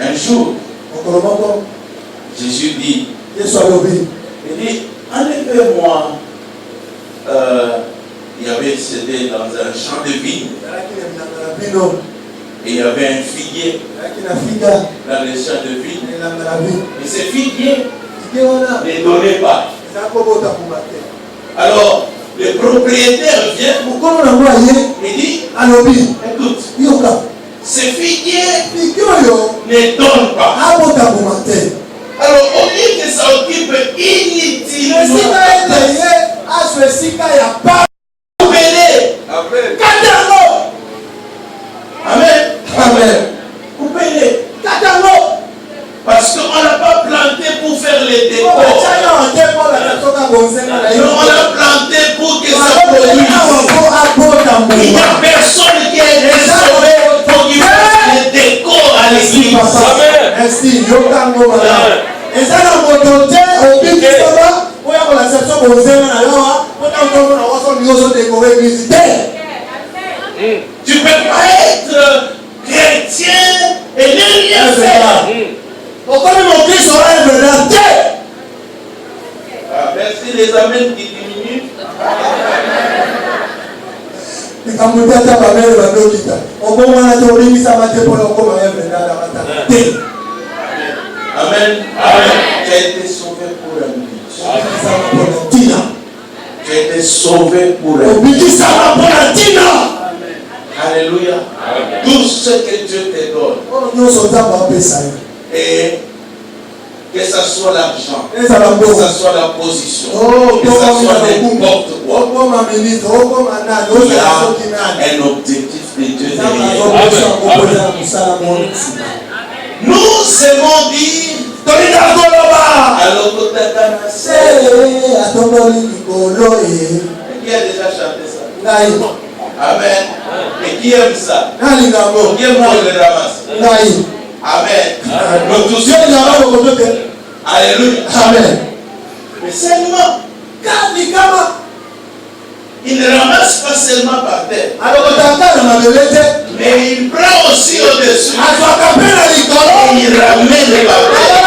Un jour, Jésus dit, il dit, enlevez-moi. Il y avait, c'était dans un champ de vigne. Et il y avait un figuier dans le champ de vigne. Et ce figuier ne donnait pas. Alors, le propriétaire vient et dit, écoute, ce figuier ne donne pas. Alors, au lieu que ça occupe inutilement, coupez-les. Amen.
Amen.
Coupez-les. Parce qu'on n'a pas planté pour faire les décors. On l'a planté pour que ça produise. Il n'y a personne qui est sauvé pour qu'il fasse les décors à l'église. Tu ne peux pas être chrétien et ne rien faire. Merci les amens qui diminuent. Amen. Tu as été sauvé pour un but. Tu as été sauvé pour un but. Alléluia. Tout ce que Dieu te donne. Et que ce soit l'argent, que ce soit la position, que ce soit n'importe quoi. Il y a un objectif de Dieu derrière. Nous aimons dire alors qui a déjà chanté ça? Amen. Et qui aime ça? Qui aime le ramasse? Amen. Donc tous ceux qui alléluia.
Amen.
Mais seulement, il ne ramasse pas seulement par terre, mais il prend aussi au-dessus. Et il ramène par terre.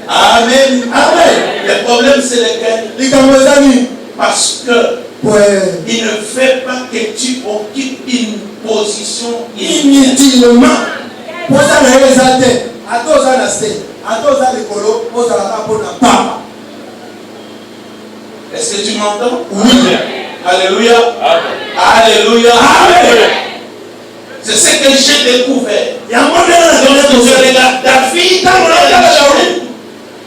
Amen. Amen. Le problème c'est lequel? Parce que il ne fait pas que tu occupes une position inutilement. Est-ce que tu m'entends?
Oui.
Alléluia. Alléluia. Amen. C'est ce que j'ai découvert. Lorsque je regarde David,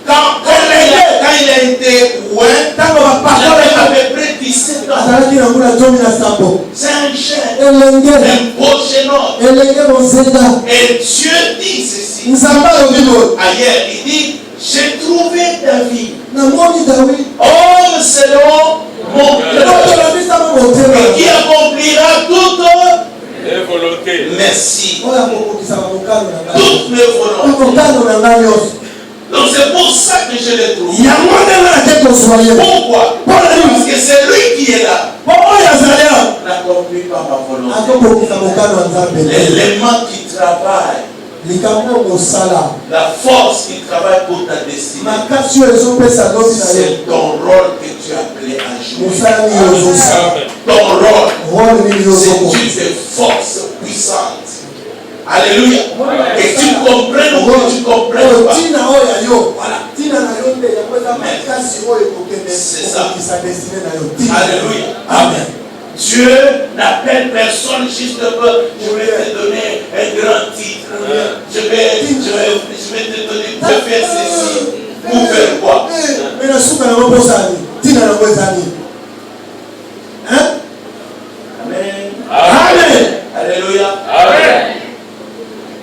quand il a été loin, il avait à peu près 17 ans. C'est un jeune, un beau jeune homme. Et Dieu dit ceci. Ailleurs, il dit, j'ai trouvé David, homme selon mon cœur, et qui accomplira toutes mes volontés. Merci. Toutes mes volontés. Donc c'est pour ça que je l'ai trouvé. Pourquoi? Parce que c'est lui qui est là. N'accomplit pas ma volonté. L'élément qui travaille, la force qui travaille pour ta destinée, c'est ton rôle que tu as appelé à jouer. Ton rôle, c'est une force puissante. Alléluia. Et tu comprennes ou que tu comprennes pas. C'est ça. Alléluia. Amen. Dieu n'appelle personne juste pour je vais te donner un grand titre. Je vais te donner pour faire ceci. Pour faire quoi? Amen. Alléluia.
Amen.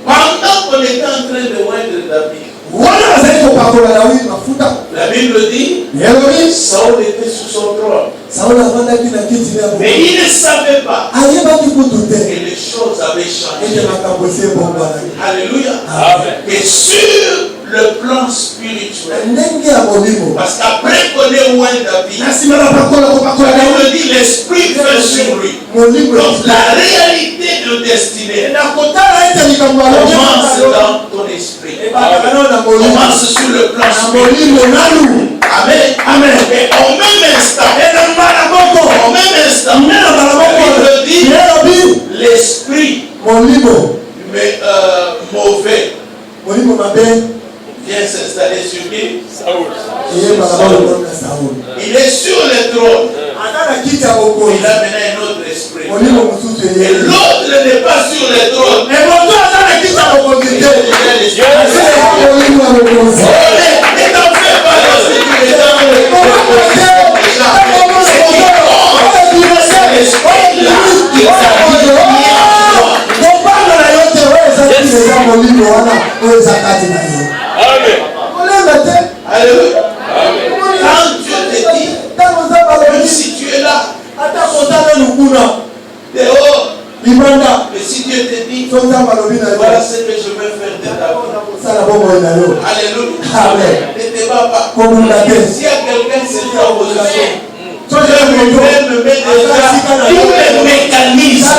Pendant qu'on était en train de oindre David, la Bible dit, Saül était sous son trône. Mais il ne savait pas que les choses avaient changé. Alléluia.
Amen.
Et sur le plan spirituel, parce qu'après qu'on ait oint David, la Bible dit l'esprit fait sur lui. Donc la réalité de destinée commence dans ton esprit. Commence sur le plan spirituel. Amen. Amen. Et au même instant, la Bible dit l'esprit mauvais vient s'installer sur qui? Il est sur le trône. Il a maintenant un autre esprit. Et l'autre n'est pas sur le trône. Ne t'en fais pas lorsque tu es dans le Alléluia. Quand Dieu te dit, même si tu es là, dehors, mais si Dieu te dit, voilà ce que je vais faire de ta vie. Alléluia. Ne te bats pas. S'il y a quelqu'un qui est en opposition, Dieu me met déjà tous les mécanismes.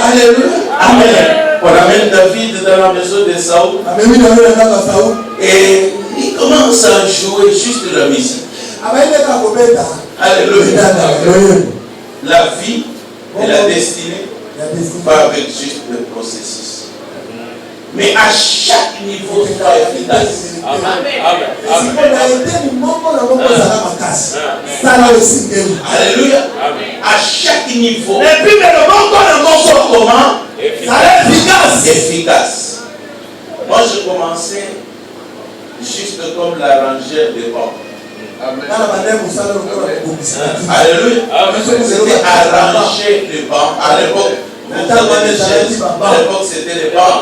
Alléluia. Amen. On amène David dans la maison de Saül. Et il commence à jouer juste de la musique. Alléluia. La vie et la destinée va avec juste le processus. Mais à chaque niveau, sois efficace. Alléluia. À chaque niveau. Et puis, sois comment? Efficace. Moi, je commençais juste comme la rangère de bancs. Alléluia. C'était arranger les bancs. À l'époque, à l'époque, c'était les bancs.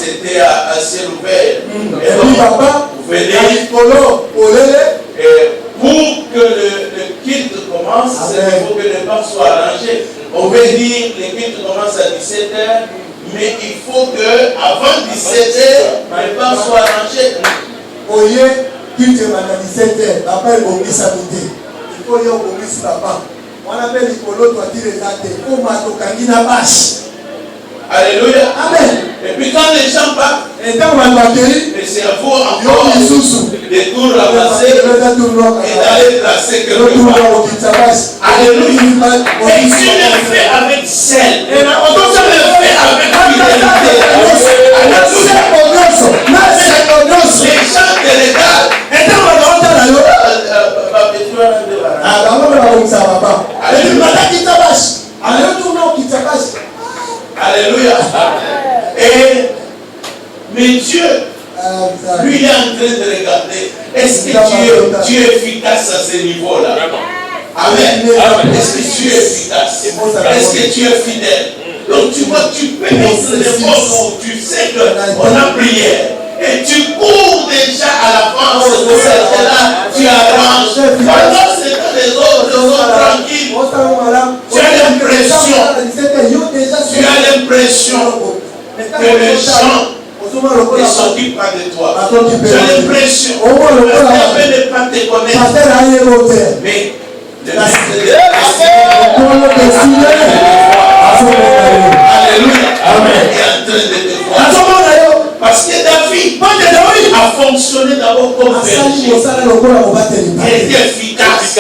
C'était à ciel ouvert. Et donc, vous venez. Et pour que le culte commence, il faut que les bancs soient arrangés. On veut dire que le culte commence à 17h, mais il faut que avant 17h, les bancs soient arrangés.
Il faut y
Alléluia.
Amen.
Et puis quand les gens partent,
et
c'est à vous encore des tours ramassés et d'aller tracer quelque part. Alléluia. Et tu le fais avec zèle. Tu le fais avec fidélité. Les gens te regardent. Alléluia. Mais Dieu, lui, il est en train de regarder. Est-ce que tu es efficace à ce niveau-là? Amen. Est-ce que tu es efficace? Est-ce que tu es fidèle? Donc tu vois, tu peux être n'importe où. Tu sais qu'on a prié. Et tu cours déjà à l'avance de celle-là. Tu arranges. Pendant ce temps, les autres sont tranquilles. Tu as l'impression que les gens ne s'occupent pas de toi. Tu as l'impression que les gens ne pas te connaître. Mais le Alléluia. Amen. Il est en train de te voir. Parce que David a fonctionné d'abord comme berger. Il était efficace.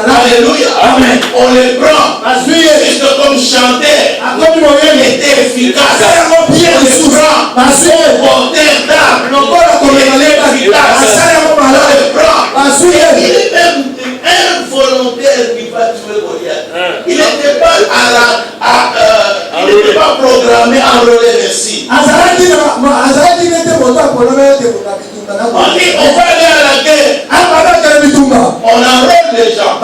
Alléluia. Amen. On les prend. Juste comme chanteur. Il était efficace. On les prend. Porteur d'âme. Il était efficace. On les prend. Il est même un volontaire qui va tuer Goliath. Il n'était pas programmé programmé, enrôlé, merci. On dit on va aller à la guerre. On enrôle les gens.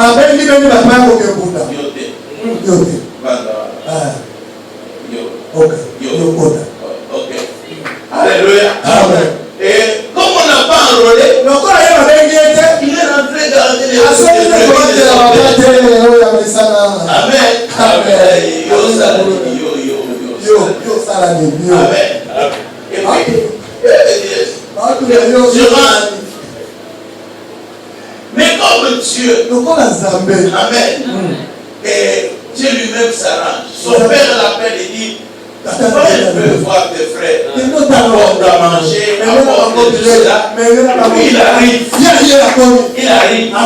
Ok. Alléluia.
Amen.
Et comme on n'a pas enrôlé, il est rentré dans les Amen. Mais comme Dieu, Amen, et Dieu lui-même s'arrange. Son père l'appelle et dit, va un peu voir tes frères, apporte à manger, apporte tout cela. Puis il arrive, un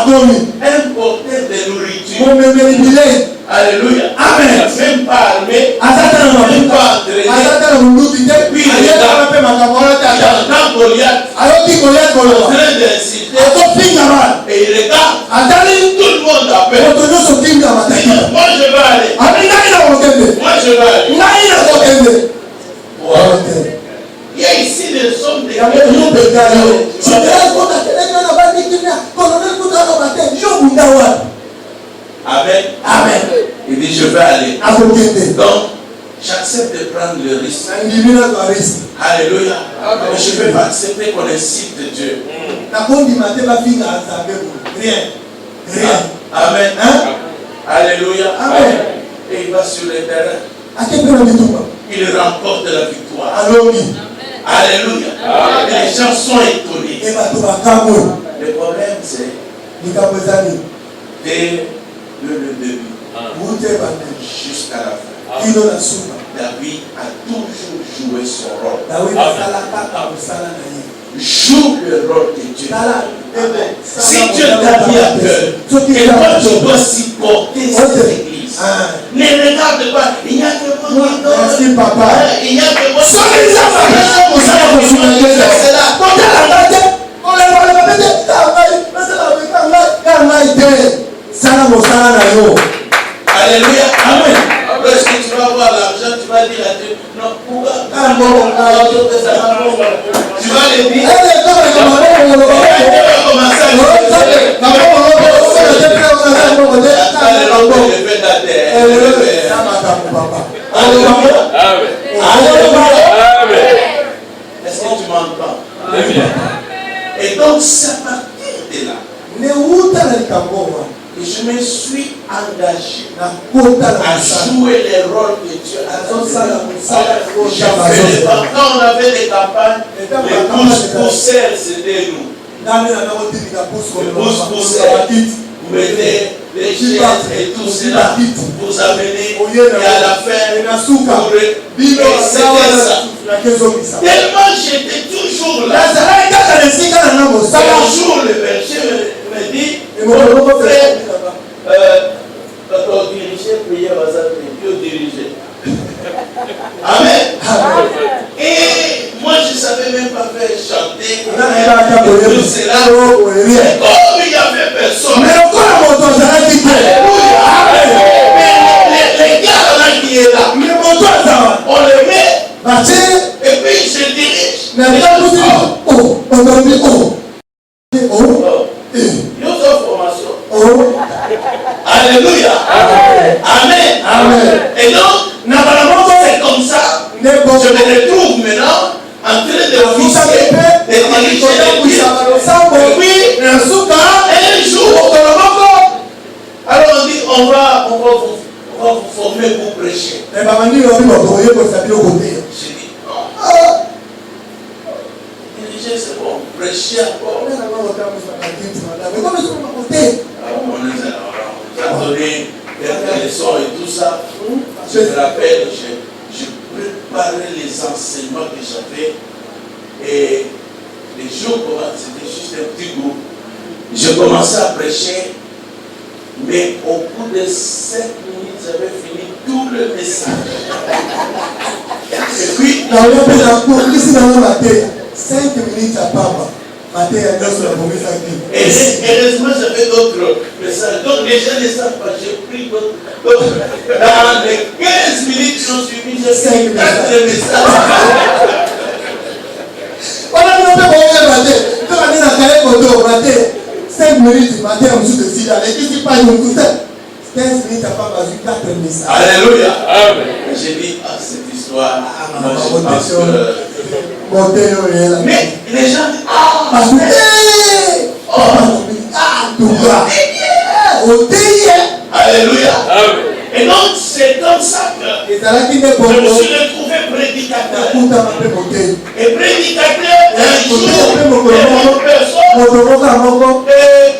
porteur de nourriture. Alléluia. Amen. Même pas armé, même pas entraîné. Puis il est là, j'entends Goliath en train d'inciter. Et il regarde, tout le monde appelle. Moi je vais aller. Moi je vais aller. Wow. Il y a ici des hommes de Amen. Amen. Il dit je vais aller. Donc, j'accepte de prendre le risque. Alléluia. Mais je ne vais pas accepter qu'on incite Dieu. Rien. Amen. Alléluia. Amen. Et il va sur le terrain. Il remporte la victoire. Alléluia. Et les gens sont étonnés. Le problème c'est dès le début jusqu'à la fin. David a toujours joué son rôle. Joue le rôle de Dieu. Si Dieu t'a mis à cœur, et toi tu dois supporter cette église. Ne regarde pas, il n'y a que moi qui donne. Il n'y a que moi Alléluia. Amen. Lorsque tu vas avoir l'argent, tu vas dire à Dieu, non, pourquoi tu vas le dire. Est-ce que tu m'entends? Et donc, c'est à partir de là et je me suis engagé à jouer les rôles que Dieu a donné. Quand on avait des campagnes, les pouces-pousseurs, c'était nous. Les pouces-pousseurs, vous mettez les chaises et tout cela, vous amenez, et à la fin, c'était ça. Tellement j'étais toujours là. Un jour, le berger me dit, mon frère, quand diriger, prier, Dieu diriger. Amen. Et moi, je ne savais même pas faire chanter. Tout cela. Et comme il n'y avait personne. Mais les gars là qui est là, on les met. Et puis je dirige. Formation. Alléluia. Amen. Amen. Et donc, c'est comme ça. Je me retrouve maintenant en train de officier, de diriger l'église. Et puis, un jour, alors on dit, on va vous former pour prêcher. J'ai dit, diriger c'est bon, prêcher encore. On nous a donné des leçons et tout ça. Je me rappelle, je préparais les enseignements que j'avais. Et les jours, c'était juste un petit groupe. Je commençais à prêcher, mais au bout de 7 minutes, j'avais fini tout le message. Et puis,
5 minutes à papa.
Et heureusement, j'avais d'autres messages. Donc les gens ne savent pas, j'ai pris d'autres. Dans les 15 minutes qui ont suivi, j'ai fait 4 messages.
On a fait 5 minutes, matin, on joue de 6 ans. Et qui pas nous tout ça 15 minutes, à pas vu 4 messages.
Alléluia. Amen. J'ai dit, cette histoire, moi je pense que... Mais les gens disent, Alléluia. Amen. Et donc, c'est comme ça que je me suis retrouvé prédicateur. Et prédicateur, un jour, une personne,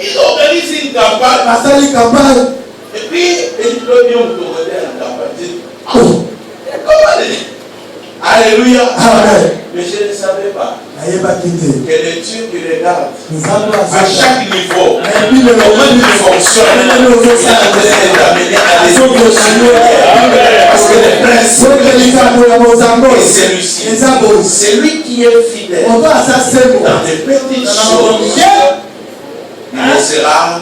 ils organisent une campagne. Et puis, ils doivent bien autoroder la campagne. Alléluia. Amen. Mais je ne savais pas que le Dieu qui regarde à chaque niveau comment il fonctionne, il est amené à des niveaux supérieurs. Parce que le principe est celui-ci. C'est lui qui est fidèle dans des petites choses. Il le sera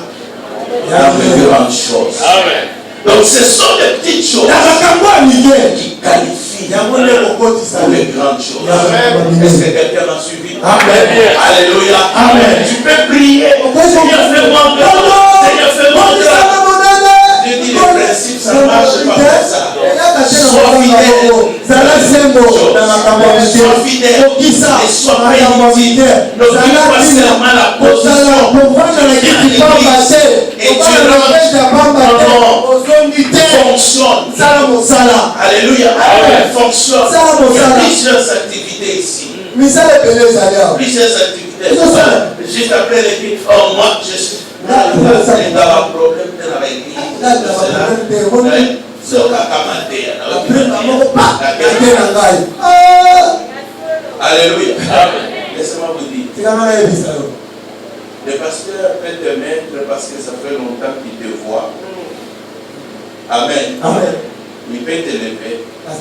dans de grandes choses. Amen. Donc ce sont des petites choses qui qualifient pour les grandes choses. Est-ce que quelqu'un m'a suivi? Amen. Alléluia. Amen. Tu peux prier. Seigneur, fais-moi grâce. Seigneur, fais-moi grâce. Je dis le principe, ça marche pas comme ça. Sois fidèle. Sois fidèle. Et sois prédictif. N'oublie pas seulement la position. Et tu fonctionne. Alléluia. Fonctionne. Il y a plusieurs activités ici. Plusieurs activités. Juste après l'église, moi je suis dans un problème de la église. Alléluia. Laissez-moi vous dire. Le pasteur peut te mettre parce que ça fait longtemps qu'il te voit. Amen. Amen. Il peut te lever. Mais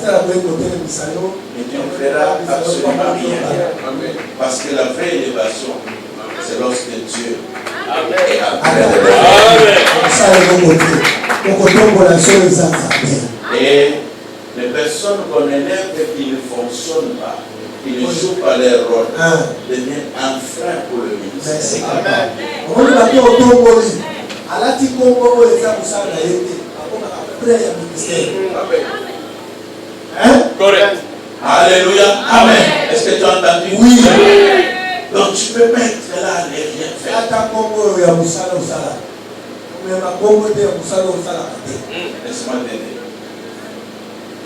tu ne feras absolument rien. Amen. Parce que la vraie élévation, c'est lorsque Dieu est en train de Et les personnes qu'on élève et qui ne fonctionnent pas, qui ne jouent pas leur rôle, deviennent un frein pour le ministère. Amen. Correct. Alléluia. Amen. Est-ce que tu as entendu? Oui. Donc tu peux mettre là et rien faire. Laisse-moi t'aider.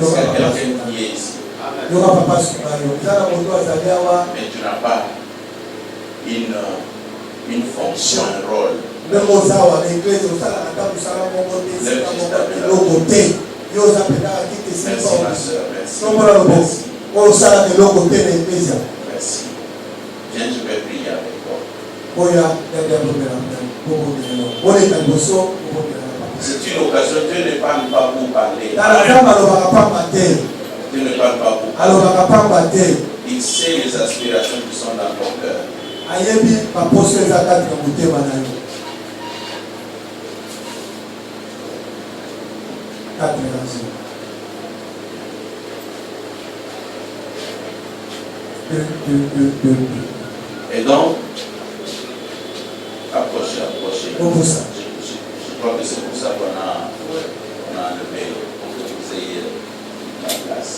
Est-ce qu'il y a quelqu'un qui est ici? Mais tu n'as pas une fonction, un rôle. Merci ma soeur, merci. Merci. Viens, je vais prier avec toi. C'est une occasion, Dieu ne parle pas pour parler. Dieu ne parle pas pour parler. Il sait les aspirations qui sont dans ton cœur. Et donc, approchez. Je crois que c'est pour ça qu'on a enlevé pour que vous ayez la place.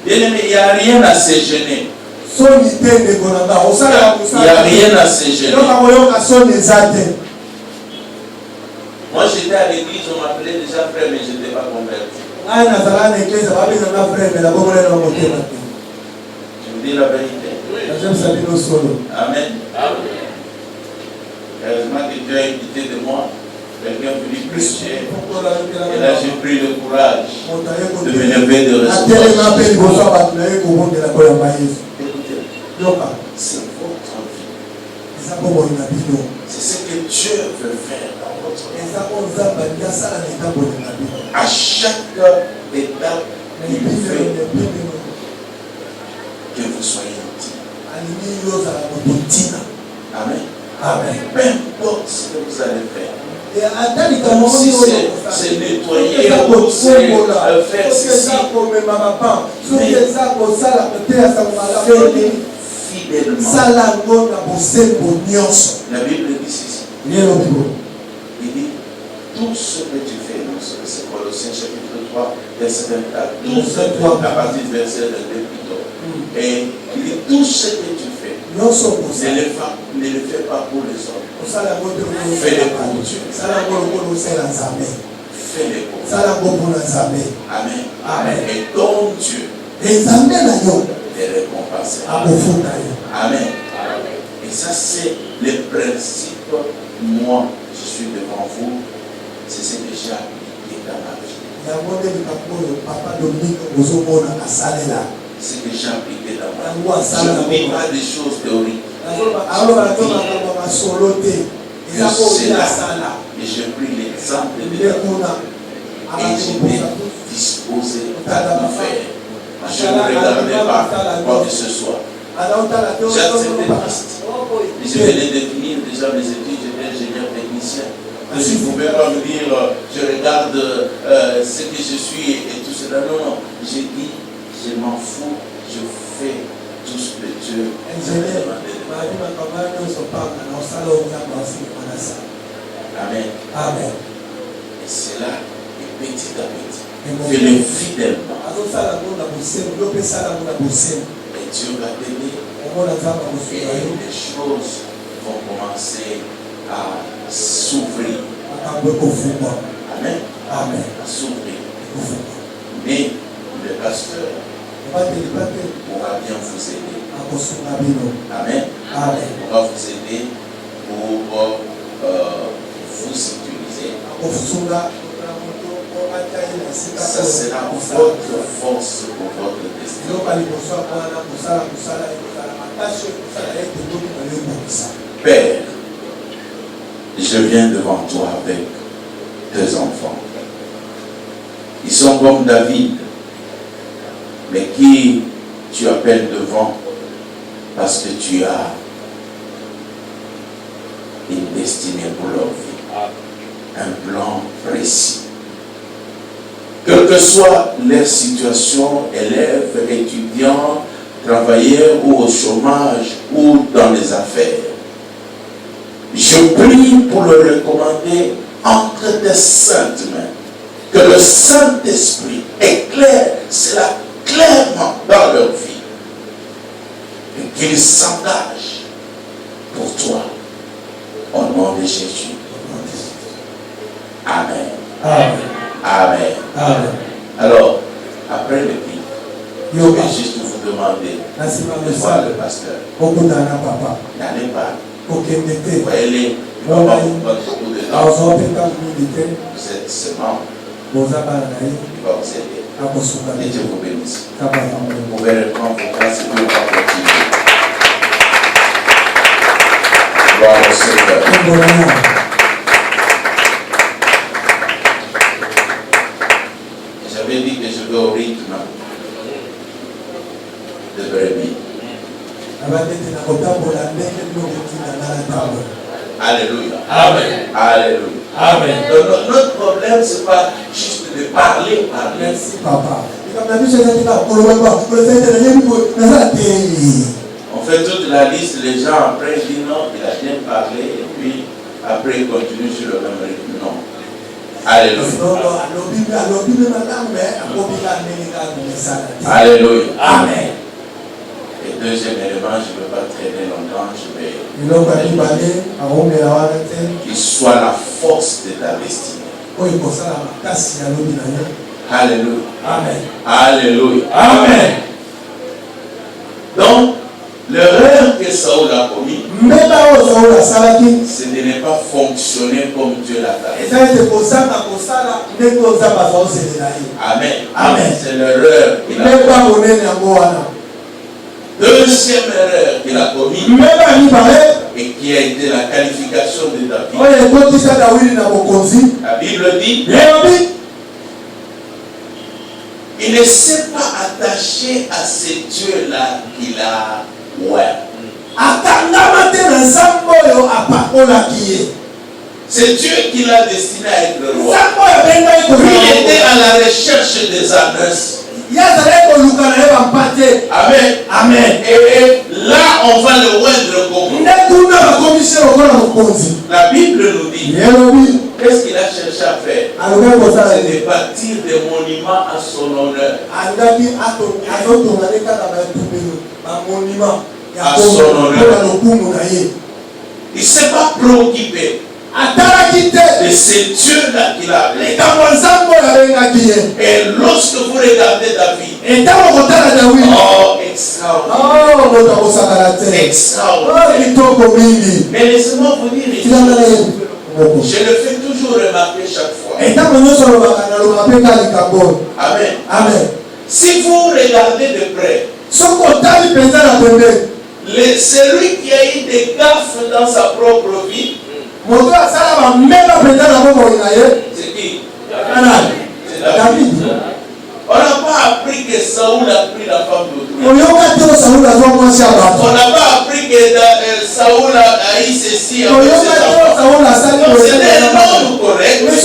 Bien aimé, il n'y a rien à se gêner. Il n'y a rien à se gêner. Moi j'étais à l'église, on m'appelait déjà frère, mais je n'étais pas converti. Je vous dis la vérité. Amen. Heureusement que Dieu a évité de moi. Quelqu'un voulu prêcher. Et là j'ai pris le courage de me lever de responsabilité. Écoutez, c'est votre vie. C'est ce que Dieu veut faire dans votre vie. À chaque étape, il veut que vous soyez intime. Amen.
Amen.
Peu importe ce que vous allez faire.
Si
c'est nettoyer, ou c'est faire ceci, fidèlement. La Bible dit ceci. Il dit, tout ce que tu fais, c'est Colossiens chapitre 3, verset 24, à partir du verset 22 plutôt. Et il dit, tout ce que tu fais, ne le fais pas pour les hommes. Fais-le pour Dieu. Fais-le pour Dieu. Amen.
Amen.
Et ton Dieu les récompensera. Amen. Et ça, c'est le principe. Moi, je suis devant vous. C'est ce que j'ai appliqué dans ma vie. C'est ce que j'ai appliqué dans ma vie. Je ne vis pas des choses théoriques. Et je pris l'exemple de Dieu. Et j'étais disposé à tout faire. Je ne regardais pas quoi que ce soit. J'acceptais Christ. Je venais de finir déjà mes études, j'étais ingénieur technicien. Je ne pouvais pas me dire, je regarde ce que je suis et tout cela. Non, non. J'ai dit, je m'en fous, je fais tout ce que Dieu m'a demandé. Amen.
Amen.
Et c'est là, et petit à petit, fais-le fidèlement. Et Dieu va t'aider. Et les choses vont commencer à s'ouvrir. Amen.
Amen.
À s'ouvrir. Mais le pasteur pourra bien vous aider. Amen.
Amen.
Pourra vous aider pour vous sécuriser. Ça sera votre force pour votre destin. Père, je viens devant toi avec 2 enfants. Ils sont comme David, mais qui tu appelles devant parce que tu as une destinée pour leur vie. Un plan précis. Quelle que soit leur situation, élèves, étudiants, travailleurs ou au chômage ou dans les affaires, je prie pour le recommander entre tes saintes mains. Que le Saint-Esprit éclaire cela clairement dans leur vie. Et qu'ils s'engagent pour toi. Au nom de Jésus. Amen.
Amen.
Amen.
Amen.
Alors, après le prix, je vais juste vous demander de voir le pasteur. N'allez pas. Vous voyez, il va pas vous prendre beaucoup de temps. Vous êtes seulement. Il va vous aider. Et Dieu vous bénisse. Vous pouvez reprendre vos places et puis on va continuer. Gloire au Seigneur. J'avais dit que je vais au rythme de brebis. Alléluia. Amen. Alléluia.
Amen.
Donc, notre problème, ce n'est pas juste de parler.
Merci, papa.
On fait toute la liste, les gens après disent non, il a bien parlé, et puis après il continue sur le même rythme. Non. Alléluia. Alléluia. Amen. Et deuxième élément, je ne veux pas traîner longtemps, je vais qu'il soit la force de ta destinée. Alléluia.
Amen.
Alléluia.
Amen.
Donc, l'erreur que Saoul a commis, c'est de ne pas fonctionner comme Dieu l'a fait. Amen.
Amen.
C'est l'erreur qu'il a commis. Deuxième erreur qu'il a commis et qui a été la qualification de David. La Bible dit il ne s'est pas attaché à ces dieux-là qu'il a C'est Dieu qui l'a destiné à être le roi. Il était à la recherche des ânes. Amen.
Amen.
Et là, on va le oindre comme la Bible nous dit. Qu'est-ce qu'il a cherché à faire? C'est de bâtir des monuments à son honneur. À son honneur. Il ne s'est pas préoccupé de ces dieux-là qu'il a appelés. Et lorsque vous regardez David, oh, extraordinaire. Extraordinaire. Mais laissez-moi vous dire, je le fais toujours remarquer chaque fois. Amen.
Amen.
Si vous regardez de près, celui qui a eu des gaffes dans sa propre vie, c'est qui?
David.
On n'a pas appris que Saoul a pris la femme d'autrui. On n'a pas appris que Saoul a eu ceci avec ses enfants. C'était un homme correct. Mais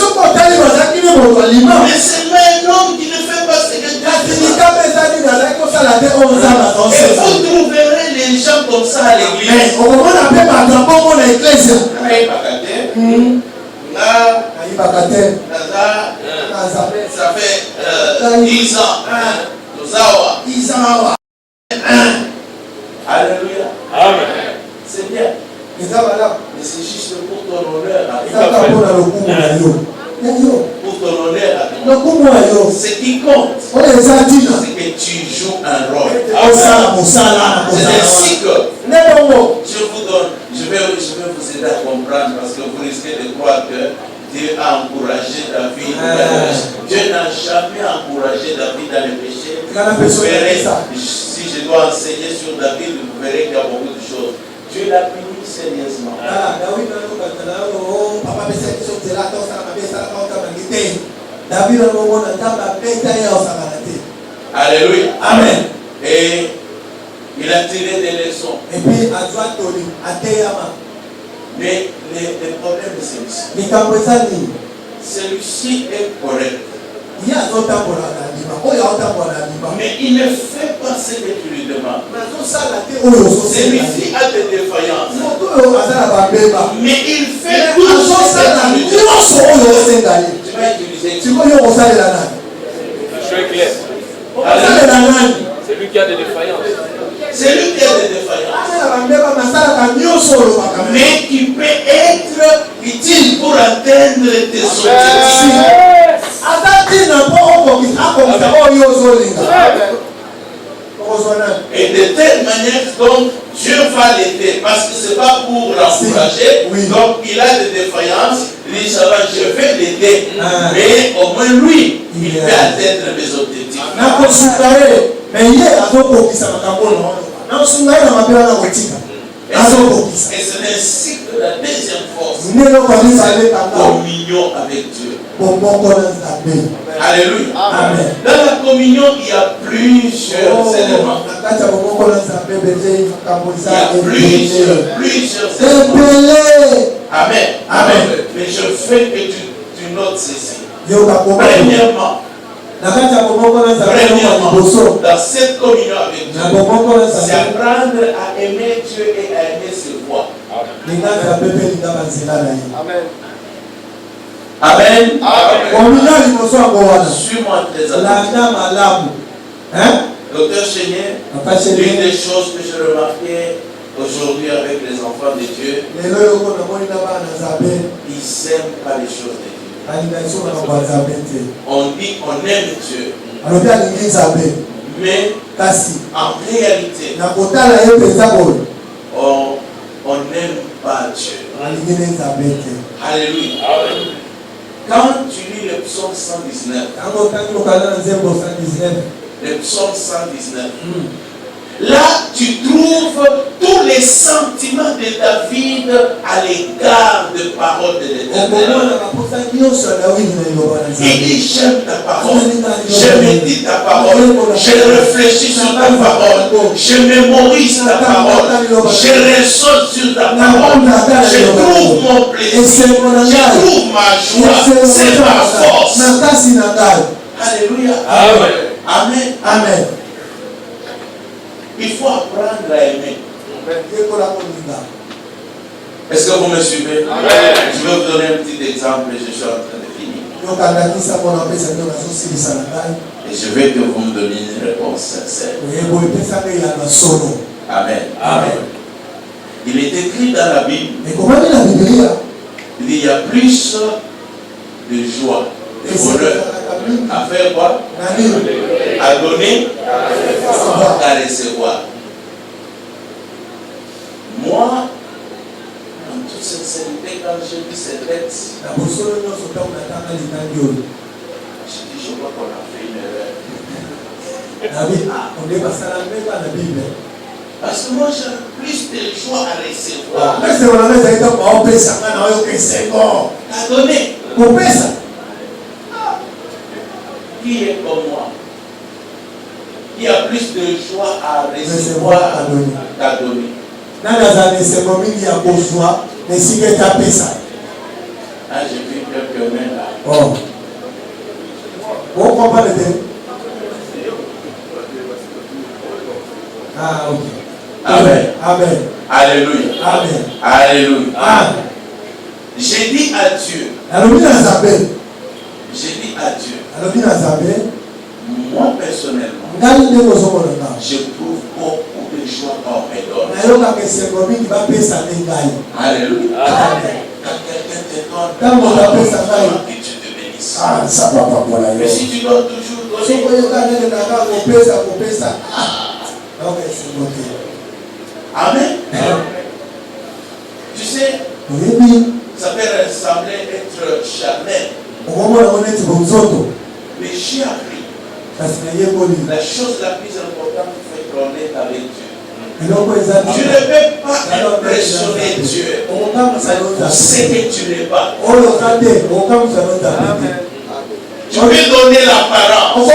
c'est un homme qui ne fait pas ce que Dieu fait. Et vous trouverez les gens comme ça à l'église. Ça fait 10 ans. 10 ans. Alléluia.
Amen.
C'est bien. Mais c'est juste pour ton honneur. Pour ton honneur. Ce qui compte, c'est que tu joues un rôle. C'est ainsi que je vais vous aider à comprendre, parce que vous risquez de croire que Dieu a encouragé David. Dieu n'a jamais encouragé David dans le péché. Vous verrez, si je dois enseigner sur David, vous verrez qu'il y a beaucoup de choses. Dieu l'a puni sérieusement. Alléluia.
Amen.
Et il a tiré des leçons. Mais le problème c'est celui-ci. Celui-ci est correct. Mais il ne fait pas ce que tu lui demandes. Celui-ci a des défaillances. Mais il fait tout ce que tu lui demandes. Tu vas utiliser.
Je suis clair. C'est lui qui a des défaillances.
C'est lui qui a des défaillances. Mais qui peut être utile pour atteindre tes objectifs. Et de telle manière, donc, Dieu va l'aider. Parce que ce n'est pas pour l'encourager. Donc, il a des défaillances. Il dit, ça va, je vais l'aider. Mais au moins, lui, il peut atteindre mes objectifs. Et c'est ainsi que la deuxième force, c'est la communion avec Dieu. Alléluia.
Amen.
Dans la communion, il y a plusieurs éléments. Il y a plusieurs éléments. Amen. Amen. Mais je veux que tu notes ceci. Premièrement, dans cette communion avec Dieu, c'est apprendre à aimer Dieu et à aimer ses voies. Amen. Amen. Suis-moi très attentivement. Docteur Chénier, l'une des choses que je remarquais aujourd'hui avec les enfants de Dieu, ils n'aiment pas les choses de Dieu. On dit on aime Dieu, mais en réalité, on n'aime pas Dieu. Alléluia. Quand tu lis le psaume 119, le psaume 119, là tu trouves tous les sentiments de David à l'égard de paroles de l'Éternel. Il dit j'aime ta parole, je médite ta parole, Je réfléchis sur ta parole. Je mémorise ta parole. Je ressens sur ta parole. Je trouve mon plaisir. Je trouve ma joie. C'est ma force. Alléluia. Amen. Amen.
Amen.
Il faut apprendre à aimer. Est-ce que vous me suivez? Amen. Je vais vous donner un petit exemple et je suis en train de finir. Et je veux que vous me donniez une réponse sincère. Amen. Amen. Il est écrit dans la Bible. Il y a plus de joie, de bonheur à faire quoi? À donner, à recevoir. Moi, en toute sincérité, quand j'ai lu ces textes, je dis, je crois qu'on a fait une erreur. Parce que moi, j'ai plus de joie à recevoir. À donner. Qui est comme moi? Qui a plus de joie à recevoir qu'à donner?
Ah,
j'ai vu quelques mains là.
Oh. Vous comprenez? Ah, ok.
Amen.
Amen.
Alléluia.
Amen.
Alléluia.
Amen.
J'ai dit à Dieu. J'ai dit à Dieu. Moi personnellement, j'éprouve beaucoup de joie quand on me donne. Alléluia. Quand quelqu'un te donne, que Dieu te bénisse.
Ah, ça va pas pour la.
Mais si tu dois toujours donner, amen. Tu sais, ça peut sembler être charnel. Mais j'ai appris. La chose la plus importante, c'est qu'on est avec Dieu. Tu ne peux pas impressionner Dieu pour ce que tu n'es pas. Tu peux donner l'apparence.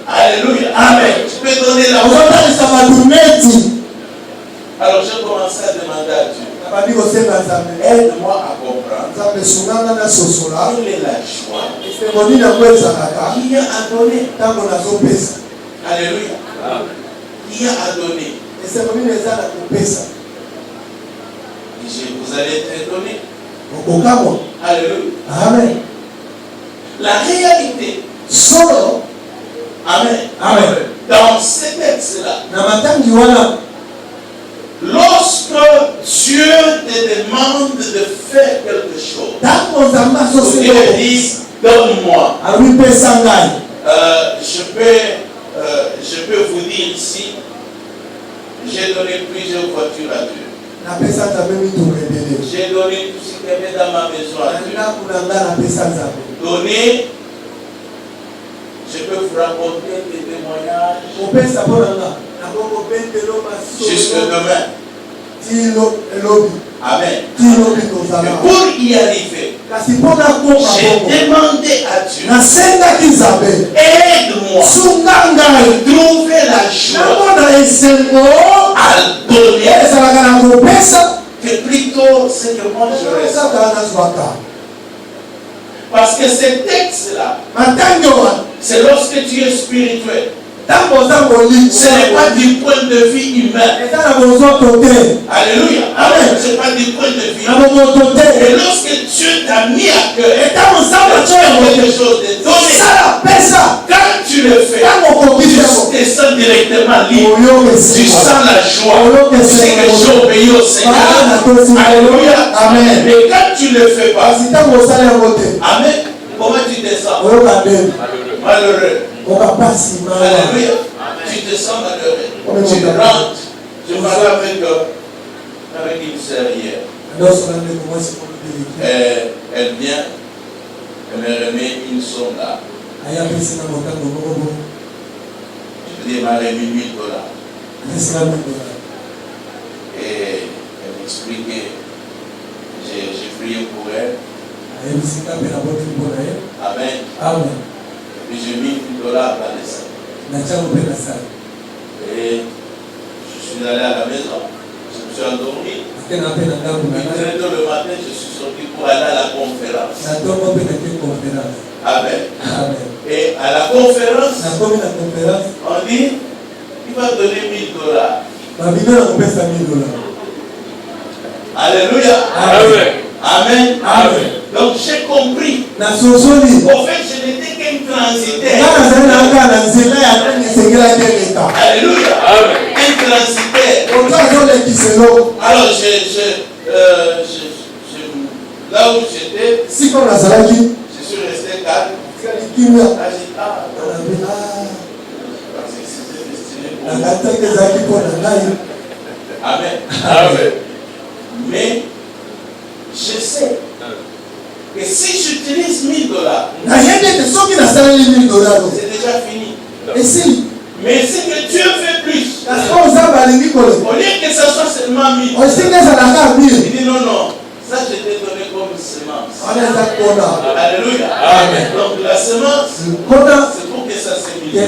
Alléluia. Amen. Tu peux donner l'apparence. Alors j'ai commencé à demander à Dieu. Aide-moi à comprendre. Quelle est la joie qui a à donner? Alléluia. Qui a à donner? Vous allez être donné. Alléluia.
Amen.
La réalité. Amen.
Amen.
Dans ces textes-là, lorsque Dieu te demande de faire quelque chose, Dieu dit, donne-moi. Je peux vous dire ici, j'ai donné plusieurs voitures à Dieu. J'ai donné tout ce qu'il y avait dans ma maison à Dieu. Donner, je peux vous raconter des témoignages jusque demain. Amen. Mais pour y arriver, j'ai demandé à Dieu, aide-moi à trouver la joie à donner, que plutôt c'est que moi je reste. Parce que ces textes-là, c'est lorsque tu es spirituel. Ce n'est pas du point de vue humain. Alléluia. Amen. Ce n'est pas du point de vue humain. Et lorsque Dieu t'a mis à cœur, quelque chose de donner, quand tu le fais, tu te sens directement libre. Tu sens la joie. Tu sais que j'ai obéi au Seigneur. Alléluia. Amen. Mais quand tu ne le fais pas, amen, comment tu te sens? Malheureux. Alléluia. Tu te sens malheureux. Tu rentres. Je parlais avec une sœur hier. Elle vient. Elle me remet une somme là. Je lui ai remis $1000. Et elle m'expliquait. J'ai prié pour elle. Amen. Puis j'ai mis $1000 dans les sacs. Et je suis allé à la maison, je me suis endormi. Et très tôt le matin, je suis sorti pour aller à la conférence. Amen. Et à la conférence, on dit, il va donner $1000. Alléluia.
Amen.
Amen.
Amen.
Donc j'ai compris. Au fait, je n'étais qu'un transitaire. Alléluia.
Amen.
Un transitaire. Alors là où j'étais, je suis resté calme. Parce que c'était destiné pour moi. Amen.
Amen.
Mais je sais que si j'utilise $1000, c'est déjà fini. Mais c'est que Dieu fait plus. Au lieu que ça soit seulement 1000, il dit non, non, ça je t'ai donné comme semence. Alléluia.
Amen.
Donc la semence, c'est pour que ça se multiplie.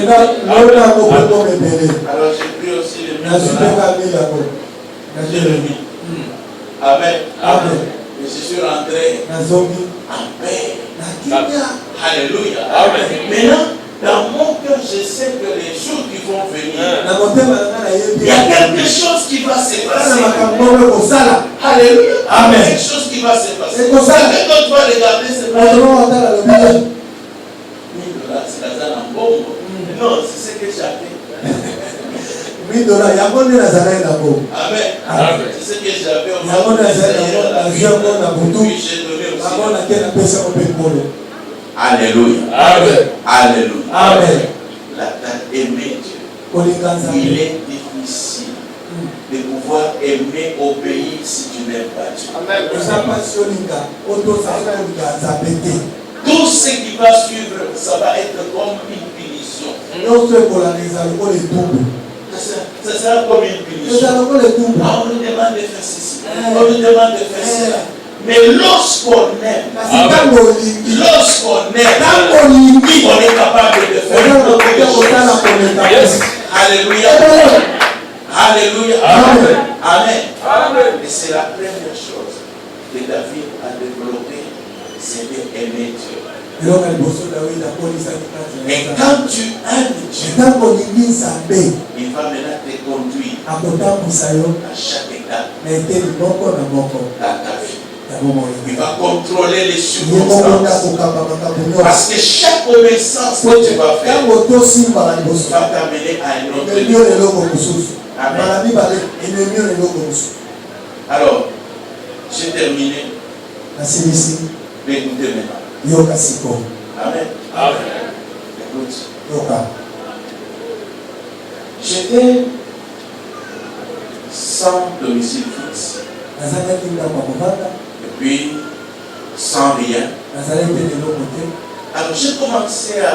Alors j'ai pris aussi les $1000. J'ai remis. Amen.
Amen.
Et je suis rentré en paix. Alléluia.
Amen.
Maintenant, dans mon cœur, je sais que les jours qui vont venir, il y a quelque chose qui va se passer. Alléluia.
Amen.
Quelque chose qui va se passer. Quand tu vas regarder, c'est pas $1000, c'est la zone en bombe. Non, c'est ce que j'avais. Amen.
Amen.
C'est ce que j'avais au puis j'ai donné aussi. Alléluia.
Amen.
Alléluia.
Amen.
Aimer Dieu. Il est difficile de pouvoir aimer, obéir si tu n'aimes pas Dieu. Tout ce qui va suivre, ça va être comme une punition. Ça sera comme une punition. On nous demande de faire ceci, on nous demande de faire cela. Mais lorsqu'on aime, on est capable de faire beaucoup de choses.
Yes.
Alléluia. Alléluia.
Amen.
Amen.
Amen.
Et c'est la première chose que David a développée, c'est d'aimer Dieu. Et quand tu aimes Dieu, il va maintenant te conduire à chaque étape dans ta vie. Il va contrôler les circonstances. Parce que chaque obéissance que tu vas faire va t'amener à un autre niveau. Amen. Alors, j'ai terminé. Écoutez maintenant. Amen.
Amen.
Écoute. J'étais sans domicile fixe. Et puis, sans rien. Alors j'ai commencé à,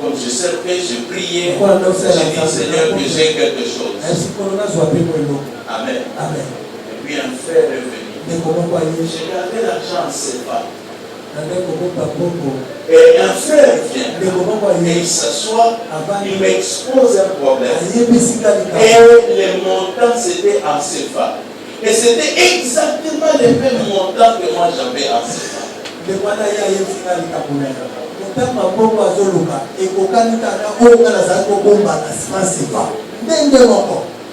comme je servais, je priais, j'ai dit Seigneur que j'ai quelque chose. Amen. Et puis un frère est venu. J'ai gardé l'argent en CFA. Et un frère vient et il s'assoit, il m'expose un problème. Et les montants c'était en CFA. Et c'était exactement les mêmes montants que moi j'avais en CFA.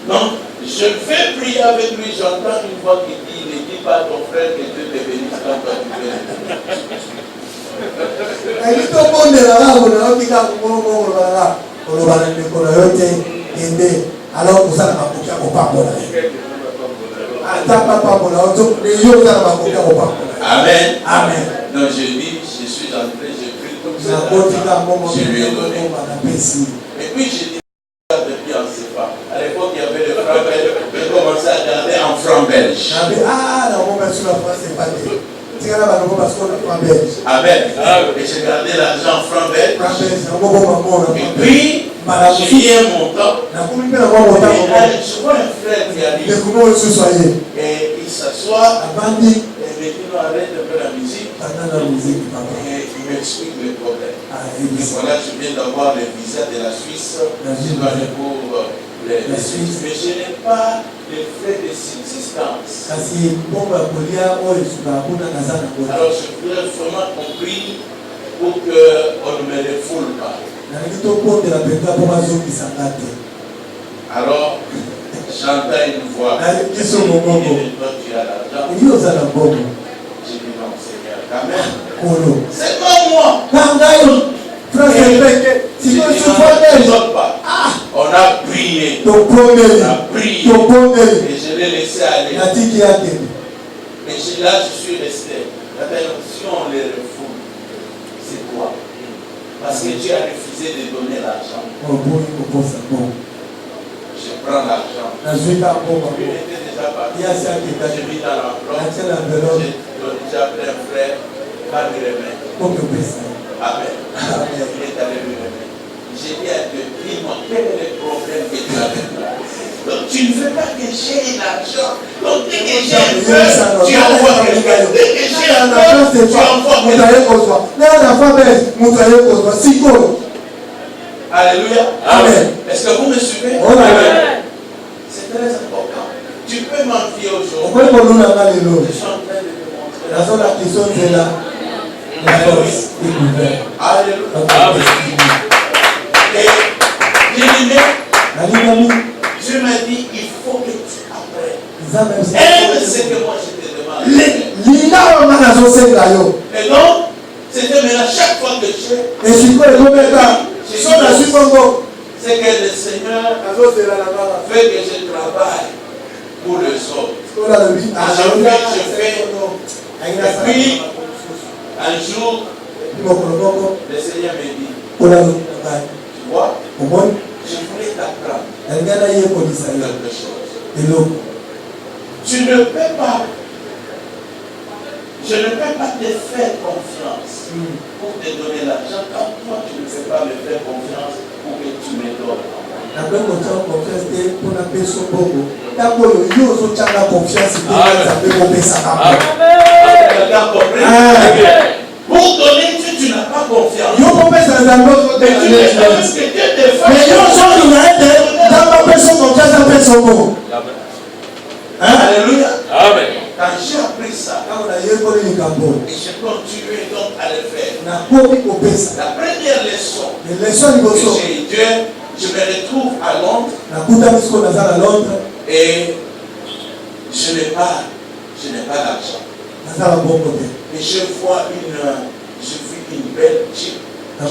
Donc, je vais prier avec lui, j'entends une voix qui dit, ne dis pas à ton frère que Dieu te bénisse quand toi tu veux. Amen. Amen. Donc je dis, je suis entré, j'ai pris tout ça, je lui ai donné. Et puis j'ai dit, depuis en CFA. À l'époque, il y avait le franc belge. J'ai commencé à garder en franc belge. Amen. Et j'ai gardé l'argent en franc belge. Et puis, j'ai mis un montant. Et là, je vois un frère qui arrive. Et il s'assoit. Et il me dit, non, arrête un peu la musique. Et il m'explique le problème. Voilà, je viens d'avoir le visa de la Suisse. Je dois aller pour les Suisses. Mais je n'ai pas les frais de subsistance. Alors je voudrais vraiment compris pour qu'on ne me refoule pas. Alors, j'entends une voix. Tu as l'argent. Je dis non, Seigneur, quand même. C'est pas moi. On a prié. On a prié. Et je l'ai laissé aller. Et là, je suis resté. Si on les refoule, c'est quoi? Parce que tu as refusé de donner l'argent. Je prends l'argent. Il était déjà parti. J'ai mis dans l'enveloppe. J'ai déjà pris un frère. Pas me remettre. Amen. Il est allé me remettre. J'ai dit à Dieu, dis-moi, quel est le problème que tu as avec moi? Donc tu ne veux pas que j'ai l'argent. Donc dès que j'ai un peu, tu envoies quelqu'un. Dès que j'ai un peu, tu envoies quelqu'un. Alléluia. Amen. Est-ce que vous me suivez? Amen. C'est très important. Tu peux m'envier aujourd'hui. Je suis en train de te montrer. Alléluia. Et Dieu m'a dit, il faut que tu apprennes. Aime ce que moi je te demande. Et donc, c'était maintenant chaque fois que c'est que le Seigneur veut que je travaille pour les autres. Je fais. Et puis, un jour, le Seigneur me dit, tu vois, je voulais t'apprendre quelque chose. Tu ne peux pas, je ne peux pas te faire confiance pour te donner l'argent quand toi tu ne peux pas me faire confiance pour que tu me donnes. Pour donner, tu n'as pas confiance. Mais tu ne sais pas ce que Dieu te fait. Alléluia. Amen. Quand j'ai appris ça, et je continue donc à le faire. La première leçon que j'ai eu, je me retrouve à Londres et je n'ai pas d'argent. Et je vois une belle Jeep. Je n'ai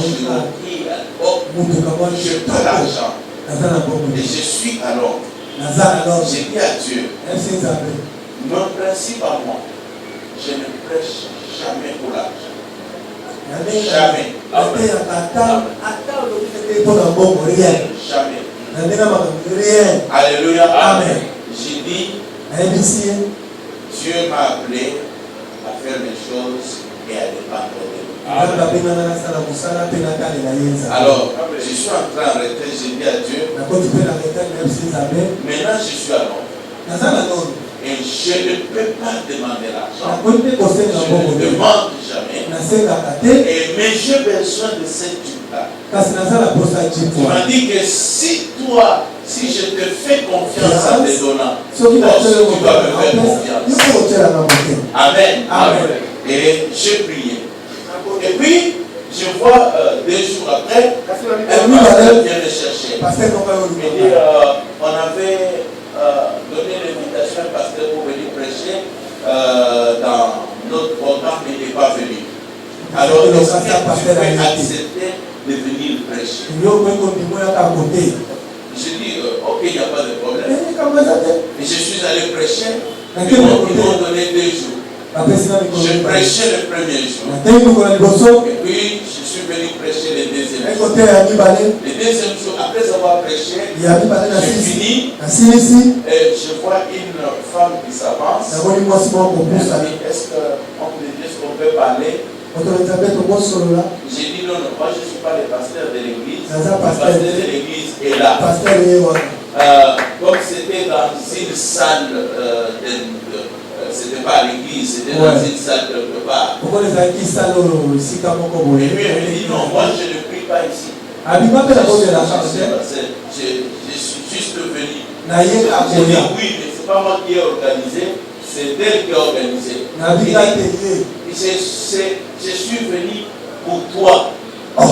pas d'argent. Et je suis à Londres. J'ai dit à Dieu, mon principe à moi, je ne prêche jamais pour l'argent. Jamais. Jamais. Alléluia. Amen. J'ai dit, Dieu m'a appelé à faire les choses et à dépendre de lui. Alors, je suis en train d'arrêter, j'ai dit à Dieu, maintenant je suis à Londres. Et je ne peux pas demander l'argent. Je ne demande jamais. Mais j'ai besoin de cette type-là. Tu m'as dit que si je te fais confiance en te donnant, tu dois me faire confiance. Amen. Amen. Et j'ai prié. Et puis, je vois 2 jours après, un pasteur vient me chercher. Il dit, on avait donné l'invitation à un pasteur pour venir prêcher dans notre programme, mais il n'est pas venu. Alors, est-ce que tu peux accepter de venir prêcher? J'ai dit, ok, il n'y a pas de problème. Et je suis allé prêcher. Ils m'ont donné 2 jours. J'ai prêché le premier jour. Et puis, je suis venu prêcher le deuxième jour. Le deuxième jour, après avoir prêché, j'ai fini. Et je vois une femme qui s'avance. Elle dit, est-ce qu'on peut parler? J'ai dit, non, moi je ne suis pas le pasteur de l'église. Le pasteur de l'église est là. Comme c'était dans une salle c'était pas à l'église, c'était dans une salle quelque part. Et puis elle me dit non, moi je ne prie pas ici. Je suis juste venu. Je dis oui, mais c'est pas moi qui ai organisé, c'est elle qui a organisé. Je suis venu pour toi. Je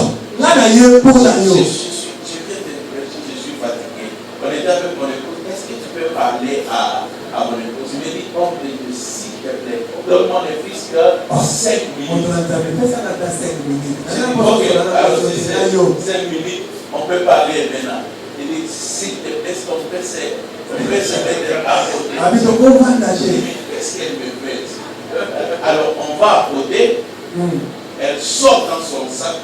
suis fatigué. On était avec mon épouse. Est-ce que tu peux parler à mon épouse? Il me dit, oh, s'il te plaît, donne-moi le fils que 5 minutes. Je dis, ok, alors 5 minutes, on peut parler maintenant. Il dit, s'il te plaît, on peut se mettre à côté. Je dis, qu'est-ce qu'elle me fait? Alors, on va à côté. Elle sort dans son sac.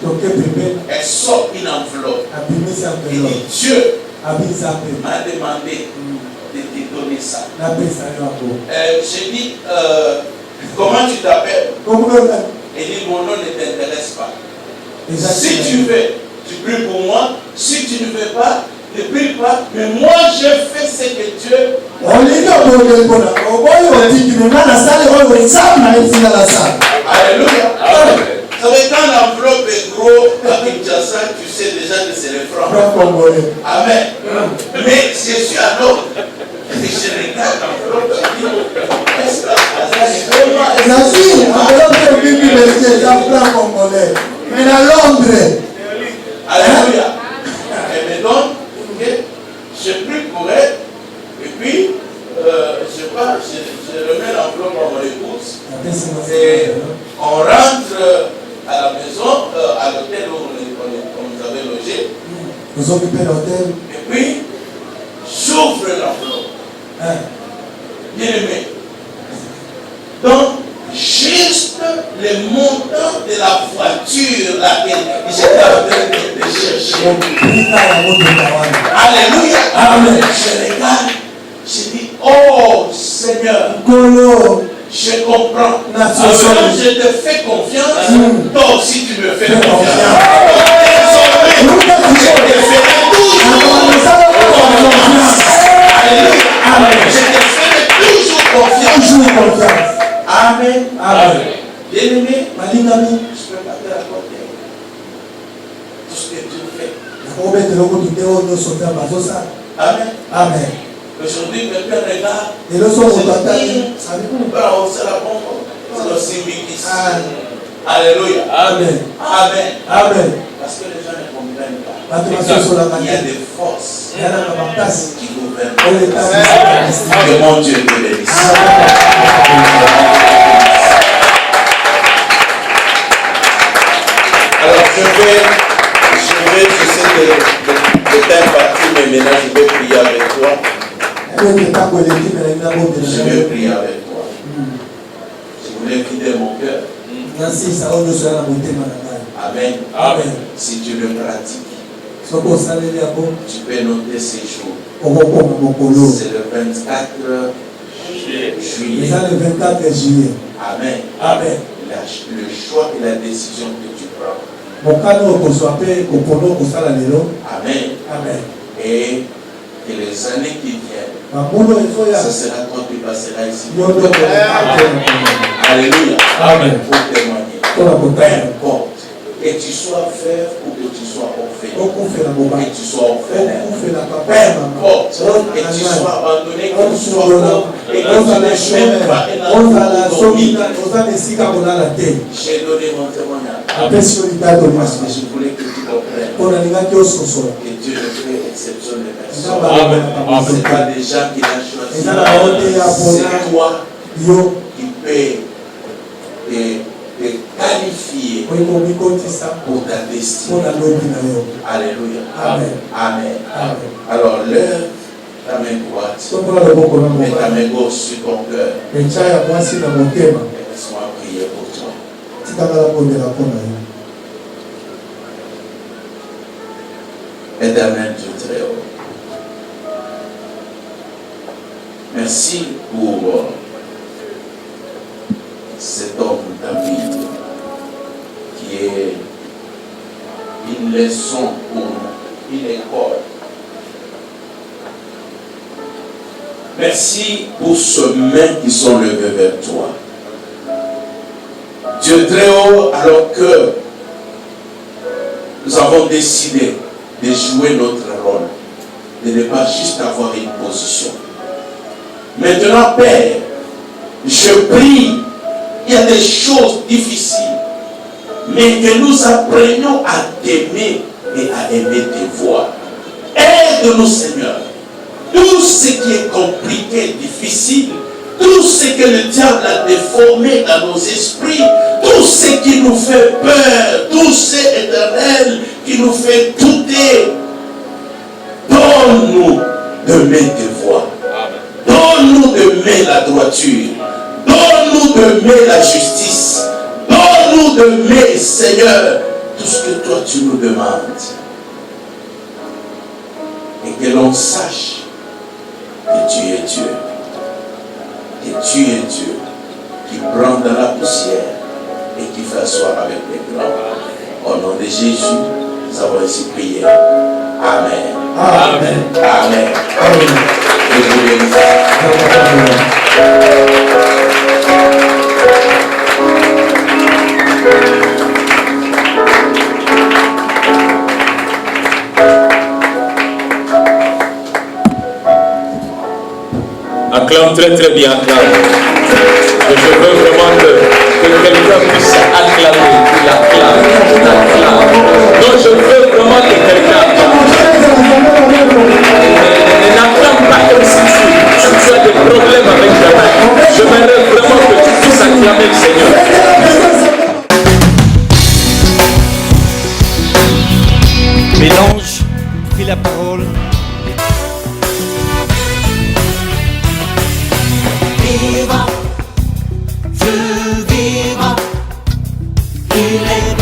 Elle sort une enveloppe. Il dit, Dieu m'a demandé de te donner ça. J'ai dit, comment tu t'appelles? Il dit, mon nom ne t'intéresse pas. Si tu veux, tu pries pour moi. Si tu ne veux pas, ne prie pas. Mais moi, je fais ce que Dieu. Alléluia. Ça veut dire quand l'enveloppe est gros à Kinshasa, tu sais déjà que c'est les francs. Amen. Mais je suis à l'ordre. Et je regarde l'enveloppe, je dis, est-ce que c'est Alléluia. Elle me donne, je prie pour elle, et puis je remets l'enveloppe à mon épouse, et on rentre à la maison, à l'hôtel où on nous avait logé. Et puis, j'ouvre l'enveloppe. Bien aimé. Donc, juste le montant de la voiture laquelle j'étais en train de chercher. Alléluia. Amen. Je regarde, je dis, oh Seigneur, je comprends. Quand je te fais confiance, toi aussi tu me fais confiance. Désormais, je te ferai toujours confiance. Alléluia. Amen. Je te ferai toujours confiance. Amen. Amen. Bien-aimé, je ne peux pas te raconter tout ce que Dieu fait. Amen. Amen. Aujourd'hui, quelqu'un regarde. C'est Alléluia. Amen. Amen. Amen. Parce que les gens ne comprennent pas. Il y a des forces qui gouvernent. Que mon Dieu te bénisse. Alors je sais que le temps parti, mais maintenant je vais prier avec toi. Je vais prier avec toi. Je voulais vider mon cœur. Amen. Amen. Si tu le pratiques, tu peux noter ces jours. C'est le 24 juillet. Amen. Amen. Le choix et la décision que tu prends. Amen. Amen. Et les années qui viennent, ce sera quand tu passeras ici. Alléluia. Amen. Pour témoigner. Peu importe. Que tu sois veuve ou que tu sois orphelin. Que tu sois orphelin. Peu importe. Que tu sois abandonné, que tu sois pauvre. Et que tu n'aies même pas un endroit où dormir. J'ai donné mon témoignage. Parce que je voulais que tu comprennes. Que Dieu ne fait exception de personne. Ce n'est pas des gens qui l'ont choisi. C'est toi qui peux te qualifier pour ta destinée. Alléluia. Amen. Amen. Alors lève ta main droite. Mets ta main gauche sur ton cœur. Et laisse-moi prier pour toi. Éternel Dieu très haut. Merci pour cet homme David qui est une leçon pour nous, une école Merci pour ce mains qui sont levées vers toi. Dieu très haut, alors que nous avons décidé de jouer notre rôle, de ne pas juste avoir une position. Maintenant, Père, je prie, il y a des choses difficiles, mais que nous apprenions à t'aimer et à aimer tes voix. Aide-nous, Seigneur. Tout ce qui est compliqué, difficile, tout ce que le diable a déformé dans nos esprits, tout ce qui nous fait peur, tout ce éternel qui nous fait douter, donne-nous d'aimer tes voix. Donne-nous d'aimer la droiture. Donne-nous d'aimer la justice. Donne-nous d'aimer, Seigneur, tout ce que toi tu nous demandes. Et que l'on sache que tu es Dieu. Que tu es Dieu qui prend dans la poussière et qui fait asseoir avec les grands. Au nom de Jésus, nous avons ainsi prié. Amen.
Amen.
Amen.
Amen.
Et je vais le faire.
Acclame très très bien, acclame. Et je veux vraiment que quelqu'un puisse acclamer, qu'il acclame, qu'il acclame. Non, je veux vraiment que quelqu'un n'acclame pas comme si tu as des problèmes avec ta main. J'aimerais vraiment que tu puisses acclamer le Seigneur.
Mélange, pris la parole.
Vivant, je vivant, il est